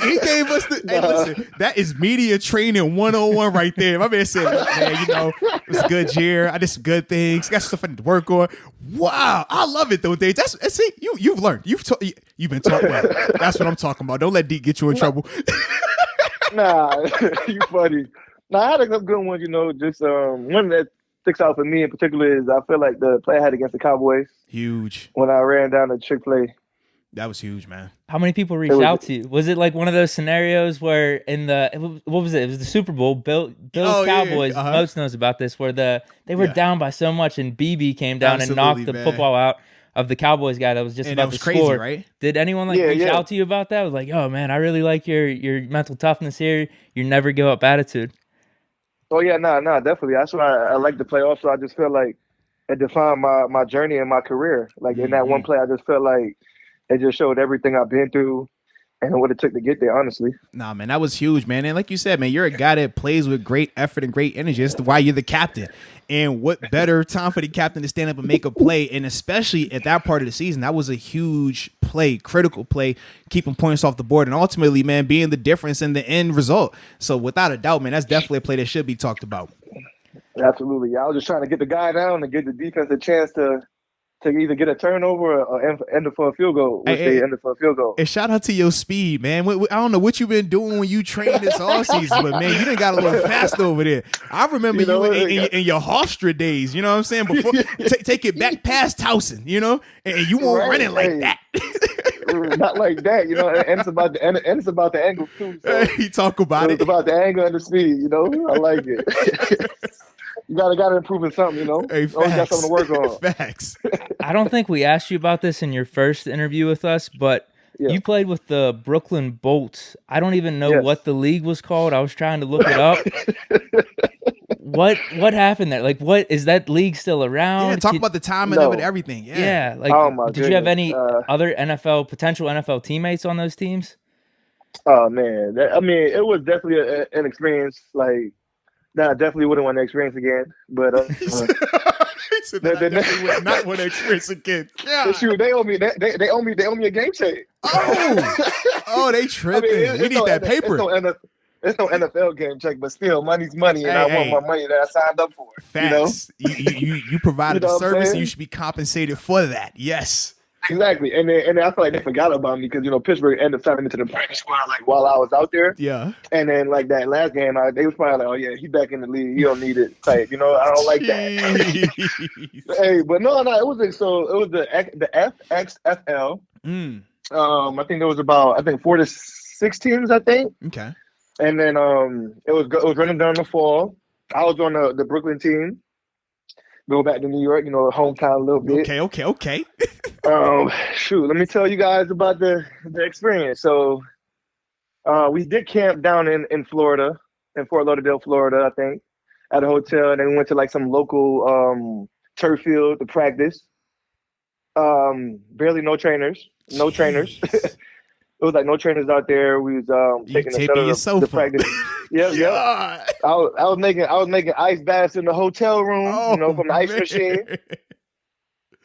A: He gave us the. Hey, listen, that is media training 101 right there. My man said, "Look, man, you know, it was a good year. I did some good things. Got stuff I need to work on." Wow, I love it though, Dave. That's it. You've learned. You've been taught well. That's what I'm talking about. Don't let Deke get you in trouble.
C: Nah, you funny. Nah, I had a good one. You know, just one that sticks out for me in particular is I feel like the play I had against the Cowboys.
A: Huge.
C: When I ran down the trick play.
A: That was huge, man.
B: How many people reached out to you? Was it like one of those scenarios where what was it? It was the Super Bowl, Bills Cowboys.
A: Yeah.
B: Moats knows about this, where they were down by so much, and BB came down and knocked the
A: man.
B: football out of the Cowboys guy that was just about to
A: crazy,
B: score.
A: right?
B: Did anyone reach out to you about that? It was like, oh man, I really like your mental toughness here. Your never give up attitude.
C: Oh yeah, nah, definitely. That's why I like the play. Also, I just feel like it defined my journey and my career. Like in that one play, I just felt like it just showed everything I've been through and what it took to get there, honestly.
A: Nah, man, that was huge, man. And like you said, man, you're a guy that plays with great effort and great energy. That's why you're the captain. And what better time for the captain to stand up and make a play? And especially at that part of the season, that was a huge play, critical play, keeping points off the board. And ultimately, man, being the difference in the end result. So without a doubt, man, that's definitely a play that should be talked about.
C: Absolutely. I was just trying to get the guy down and give the defense a chance to either get a turnover or end it for a field goal, which they ended for a field goal.
A: And shout out to your speed, man. I don't know what you've been doing when you train this all season, but man, you done got a little fast over there. I remember you in your Hofstra days, you know what I'm saying? Before take it back past Towson, you know, and you won't run it like that.
C: Not like that, you know, and it's about the angle too. So
A: he talk about it.
C: It's about the angle and the speed, you know. I like it. You gotta improve in something, you know.
A: Hey,
C: always got something to work on.
A: Facts.
B: I don't think we asked you about this in your first interview with us, but you played with the Brooklyn Bolts. I don't even know what the league was called. I was trying to look it up. What happened there? Like, what is that league still around?
A: Yeah, talk about the timing of it, everything. Yeah.
B: Like, did you have any other potential NFL teammates on those teams?
C: Oh man, I mean, it was definitely an experience. Like, that I definitely wouldn't want to experience again. But
A: they would not want to experience again.
C: Shoot, they owe me a game check.
A: They tripping. We need that paper.
C: It's no NFL game check, but still, money's money, and I want my money that I signed up for.
A: Facts.
C: You know?
A: You provided a service, and you should be compensated for that. Yes.
C: Exactly, and I feel like they forgot about me because, you know, Pittsburgh ended up signing into the practice squad like while I was out there.
A: Yeah.
C: And then like that last game, they was probably like, "Oh yeah, he's back in the league. He don't need it." Type, you know. I don't like that. Hey, but no, it was the FXFL. I think there was about 4 to 6 teams. I think.
A: Okay.
C: And then it was running down the fall. I was on the Brooklyn team. go back to New York, hometown a little bit.
A: Okay.
C: Shoot, let me tell you guys about the experience. So, we did camp down in Florida, in Fort Lauderdale, Florida, I think, at a hotel, and then we went to like some local turf field to practice. Barely no trainers. It was like no trainers out there. We was taking the shuttle to practice. Yeah. I was making ice baths in the hotel room, from the ice machine.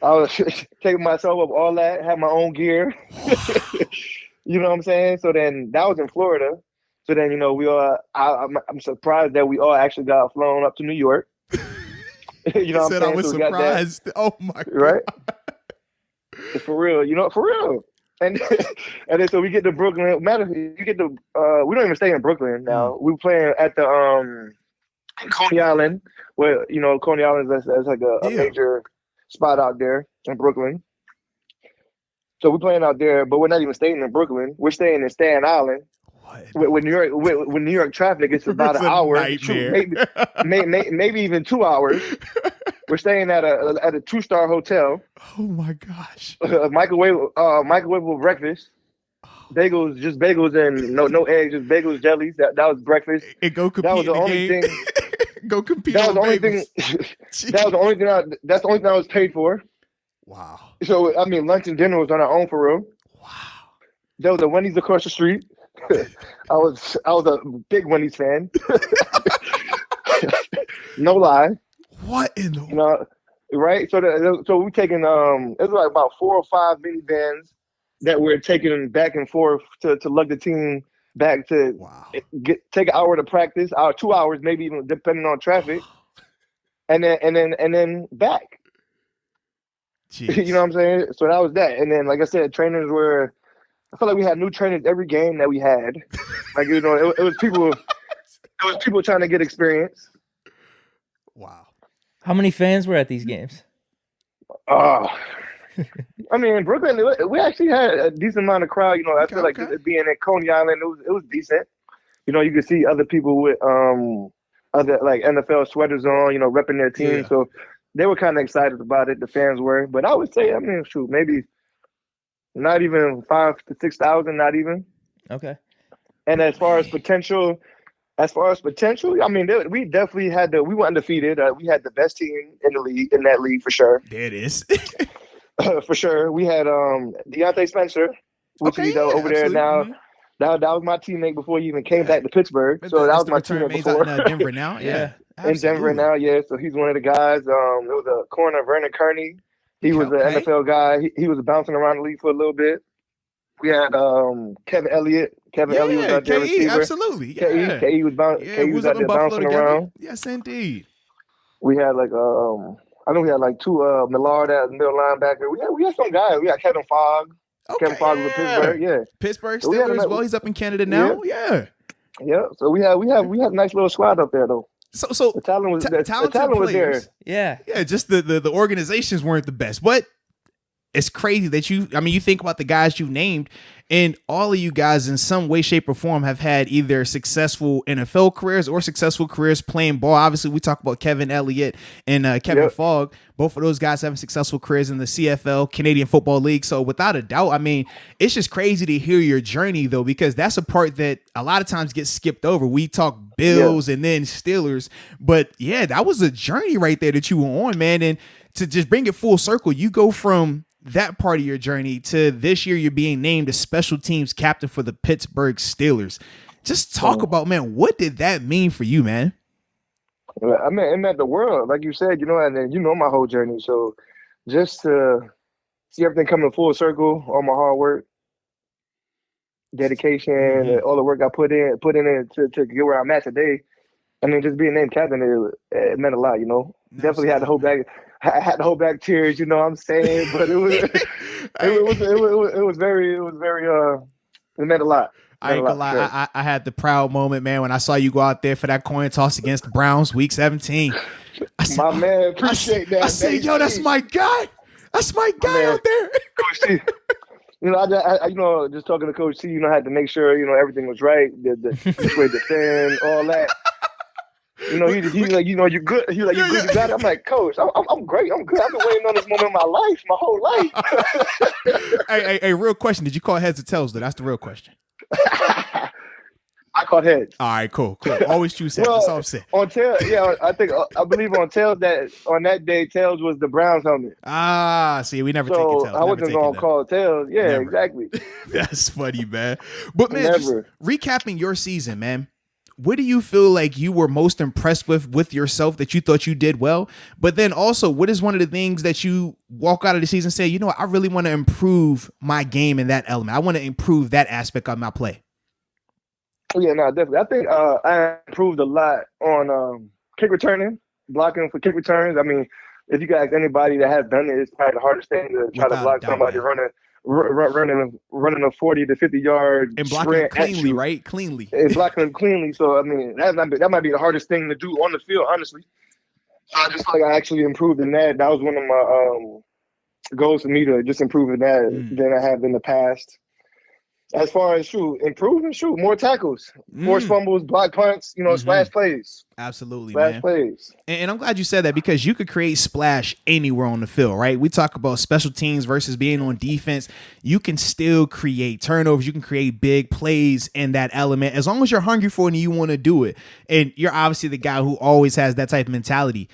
C: I was taking myself up all that, had my own gear. You know what I'm saying? So then that was in Florida. So then, we all I'm surprised that we all actually got flown up to New York. You know what I'm saying?
A: I was surprised. Oh my God.
C: Right? For real, for real. And then so we get to Brooklyn. We don't even stay in Brooklyn now. We were playing at the Coney Island, where Coney Island is like a major spot out there in Brooklyn. So we're playing out there, but we're not even staying in Brooklyn. We're staying in Staten Island. With New York traffic, it's about an hour, maybe even 2 hours. We're staying at a 2-star hotel.
A: Oh my gosh!
C: Microwavable breakfast. Bagels, just bagels and no eggs, just bagels, jellies. That was breakfast.
A: And go compete. That was the only thing. Go compete.
C: That was the only thing. That's the only thing I was paid for.
A: Wow.
C: So lunch and dinner was on our own for real.
A: Wow.
C: There was a Wendy's across the street. I was a big Wendy's fan. No lie.
A: What in the
C: right? So we taking it was like about 4 or 5 minivans that we're taking back and forth to lug the team back to take an hour to practice, 2 hours maybe even depending on traffic, and then back.
A: Jeez.
C: You know what I'm saying? So that was that, and then like I said, trainers were. I felt like we had new trainers every game that we had. Like it was people. It was people trying to get experience.
A: Wow.
B: How many fans were at these games?
C: In Brooklyn, we actually had a decent amount of crowd. I feel like being at Coney Island, it was decent. You could see other people with other like NFL sweaters on, repping their team. Yeah. So they were kind of excited about it. The fans were, but I would say, shoot, maybe not even 5,000 to 6,000, not even.
B: Okay.
C: And as far as potential, we definitely we were undefeated. We had the best team in that league for sure.
A: There it is.
C: For sure. We had Deontay Spencer, which he's over there now. Mm-hmm. That was my teammate before he even came back to Pittsburgh. So that was my teammate before.
A: In Denver now. Yeah.
C: In Denver now, yeah. So he's one of the guys. It was a corner, Vernon Kearney. He was an NFL guy. He was bouncing around the league for a little bit. We had Kevin Elliott. Elliott was out there receiver.
A: Absolutely. Yeah.
C: KE was out there bouncing around.
A: Yes, indeed.
C: We had I know we had two Millard at middle linebacker. We had some guys. We had Kevin Fogg. Kevin Fogg with Pittsburgh. Yeah.
A: Pittsburgh Steelers. Well, he's up in Canada now. Yeah.
C: Yeah. So we had a nice little squad up there though.
A: So
C: the talent was there.
B: Yeah.
A: Yeah. Just the organizations weren't the best, but it's crazy that you think about the guys you named, and all of you guys in some way, shape, or form have had either successful NFL careers or successful careers playing ball. Obviously, we talk about Kevin Elliott and Kevin Fogg. Both of those guys having successful careers in the CFL, Canadian Football League. So without a doubt, it's just crazy to hear your journey, though, because that's a part that a lot of times gets skipped over. We talk Bills and then Steelers. But, yeah, that was a journey right there that you were on, man. And to just bring it full circle, you go from that part of your journey to this year you're being named a special teams captain for the Pittsburgh Steelers. Just talk about, man, what did that mean for you, man?
C: It meant the world, like you said, and then my whole journey. So just to see everything coming full circle, all my hard work, dedication, all the work I put in it to get where I'm at today. Just being named captain, it meant a lot, Definitely had to hold back. I had to hold back tears, you know what I'm saying? But it meant a lot.
A: I ain't gonna lie. I had the proud moment, man, when I saw you go out there for that coin toss against the Browns, Week 17.
C: Man, appreciate that.
A: I said, yo, that's my guy. That's my guy out there.
C: Coach C. I just talking to Coach C, I had to make sure, everything was right, the way to defend, all that. You know, he's like, you know, you're good. He's like, you're good, you got it. I'm like, Coach, I'm great. I'm good. I've been waiting on this moment in my life, my whole life.
A: Hey, real question. Did you call heads or tails, though? That's the real question.
C: I caught heads.
A: All right, cool. Always choose heads. That's all I'm saying.
C: On tails, yeah, I believe on tails that on that day, tails was the Browns helmet.
A: See, we never take it tails.
C: I wasn't gonna call tails. Yeah,
A: Never.
C: exactly.
A: That's funny, man. But man, just recapping your season, man. What do you feel like you were most impressed with yourself that you thought you did well? But then also, what is one of the things that you walk out of the season and say, you know what, I really want to improve my game in that element. I want to improve that aspect of my play.
C: Yeah, no, definitely. I think I improved a lot on kick returning, blocking for kick returns. I mean, if you guys, anybody that has done it, it's probably the hardest thing to try to block somebody running a 40 to 50 yard
A: and blocking them cleanly, right? Cleanly.
C: And blocking them cleanly. So I mean, that might be the hardest thing to do on the field, honestly. So I just feel like I actually improved in that. That was one of my goals for me to just improve in that than I have in the past. As far as improving, more tackles, forced fumbles, block punts, splash plays.
A: Absolutely,
C: splash plays.
A: And I'm glad you said that because you could create splash anywhere on the field, right? We talk about special teams versus being on defense. You can still create turnovers. You can create big plays in that element as long as you're hungry for it and you want to do it. And you're obviously the guy who always has that type of mentality.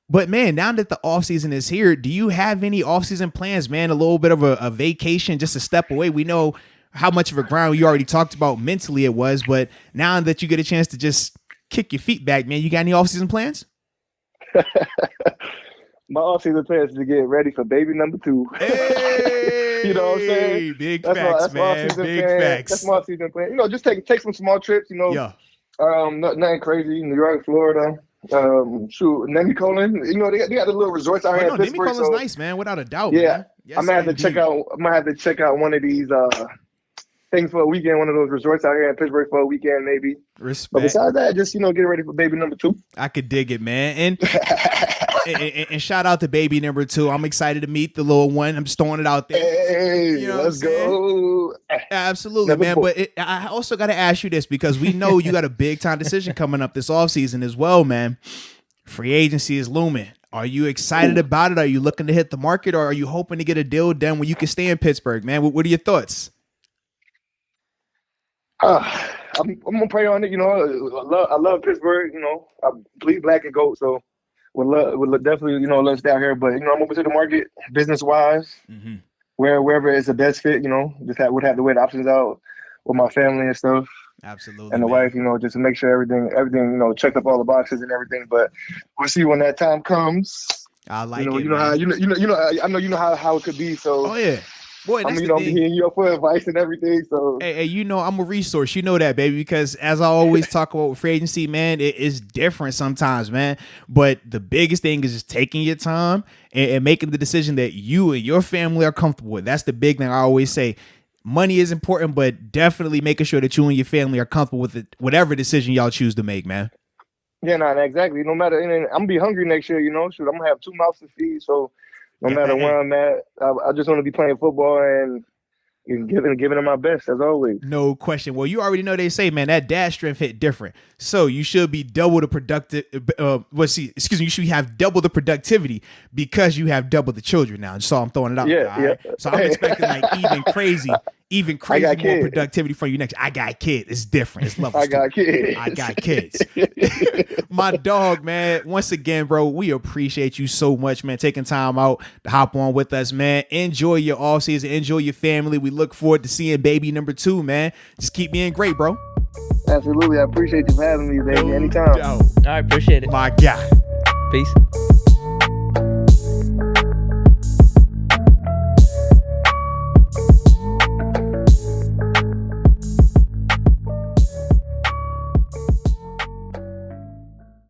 A: But, man, now that the offseason is here, do you have any offseason plans, man? A little bit of a vacation, just a step away. We know how much of a ground you already talked about mentally it was, but now that you get a chance to just kick your feet back, man, you got any offseason plans?
C: My offseason plans is to get ready for baby number 2.
A: Hey,
C: you know what I'm saying?
A: Big facts, man. Big facts.
C: That's my offseason plan. Just take some small trips,
A: Yeah.
C: Nothing crazy. New York, Florida. Nemicolin. They got the little resorts out here in Pittsburgh.
A: Nemicolin's nice, man, without a doubt.
C: Yeah.
A: Man. Yes,
C: I might have to check out one of these things for a weekend, one of those resorts out here in Pittsburgh for a weekend, maybe.
A: Respect.
C: But besides that, just get ready for baby number 2.
A: I could dig it, man. And shout out to baby number 2. I'm excited to meet the little one. I'm just throwing it out there.
C: Hey, let's go.
A: Absolutely, man. But I also got to ask you this because we know you got a big time decision coming up this offseason as well, man. Free agency is looming. Are you excited about it? Are you looking to hit the market, or are you hoping to get a deal done where you can stay in Pittsburgh, man? What are your thoughts?
C: I'm gonna pray on it. I love Pittsburgh. I bleed black and gold, so would definitely love to stay out here. But I'm open to the market, business wise, wherever it's the best fit. Would have to weigh the options out with my family and stuff.
A: Absolutely,
C: and the wife. Just to make sure everything checked up all the boxes and everything. But we'll see when that time comes.
A: I like it.
C: I know how it could be. So
A: oh yeah. Boy,
C: I'm be hitting you up for advice and everything. So
A: hey, I'm a resource. You know that, baby, because as I always talk about with free agency, man, it is different sometimes, man. But the biggest thing is just taking your time and making the decision that you and your family are comfortable with. That's the big thing I always say. Money is important, but definitely making sure that you and your family are comfortable with it, whatever decision y'all choose to make, man.
C: Yeah, exactly. No matter, and I'm gonna be hungry next year. I'm gonna have 2 mouths to feed, so. No matter where I'm at, I just want to be playing football and giving it my best as always.
A: No question. Well, you already know they say, man, that dad strength hit different. So you should be double the productive. You should have double the productivity because you have double the children now. So I'm throwing it out.
C: Yeah.
A: Right? So I'm expecting even crazy more productivity from you next. I got kids. It's different. It's level.
C: I got kids.
A: My dog, man. Once again, bro, we appreciate you so much, man. Taking time out to hop on with us, man. Enjoy your offseason. Enjoy your family. We look forward to seeing baby number 2, man. Just keep being great, bro.
C: Absolutely. I appreciate you for having me, baby. Anytime.
B: I appreciate it.
A: My guy.
B: Peace.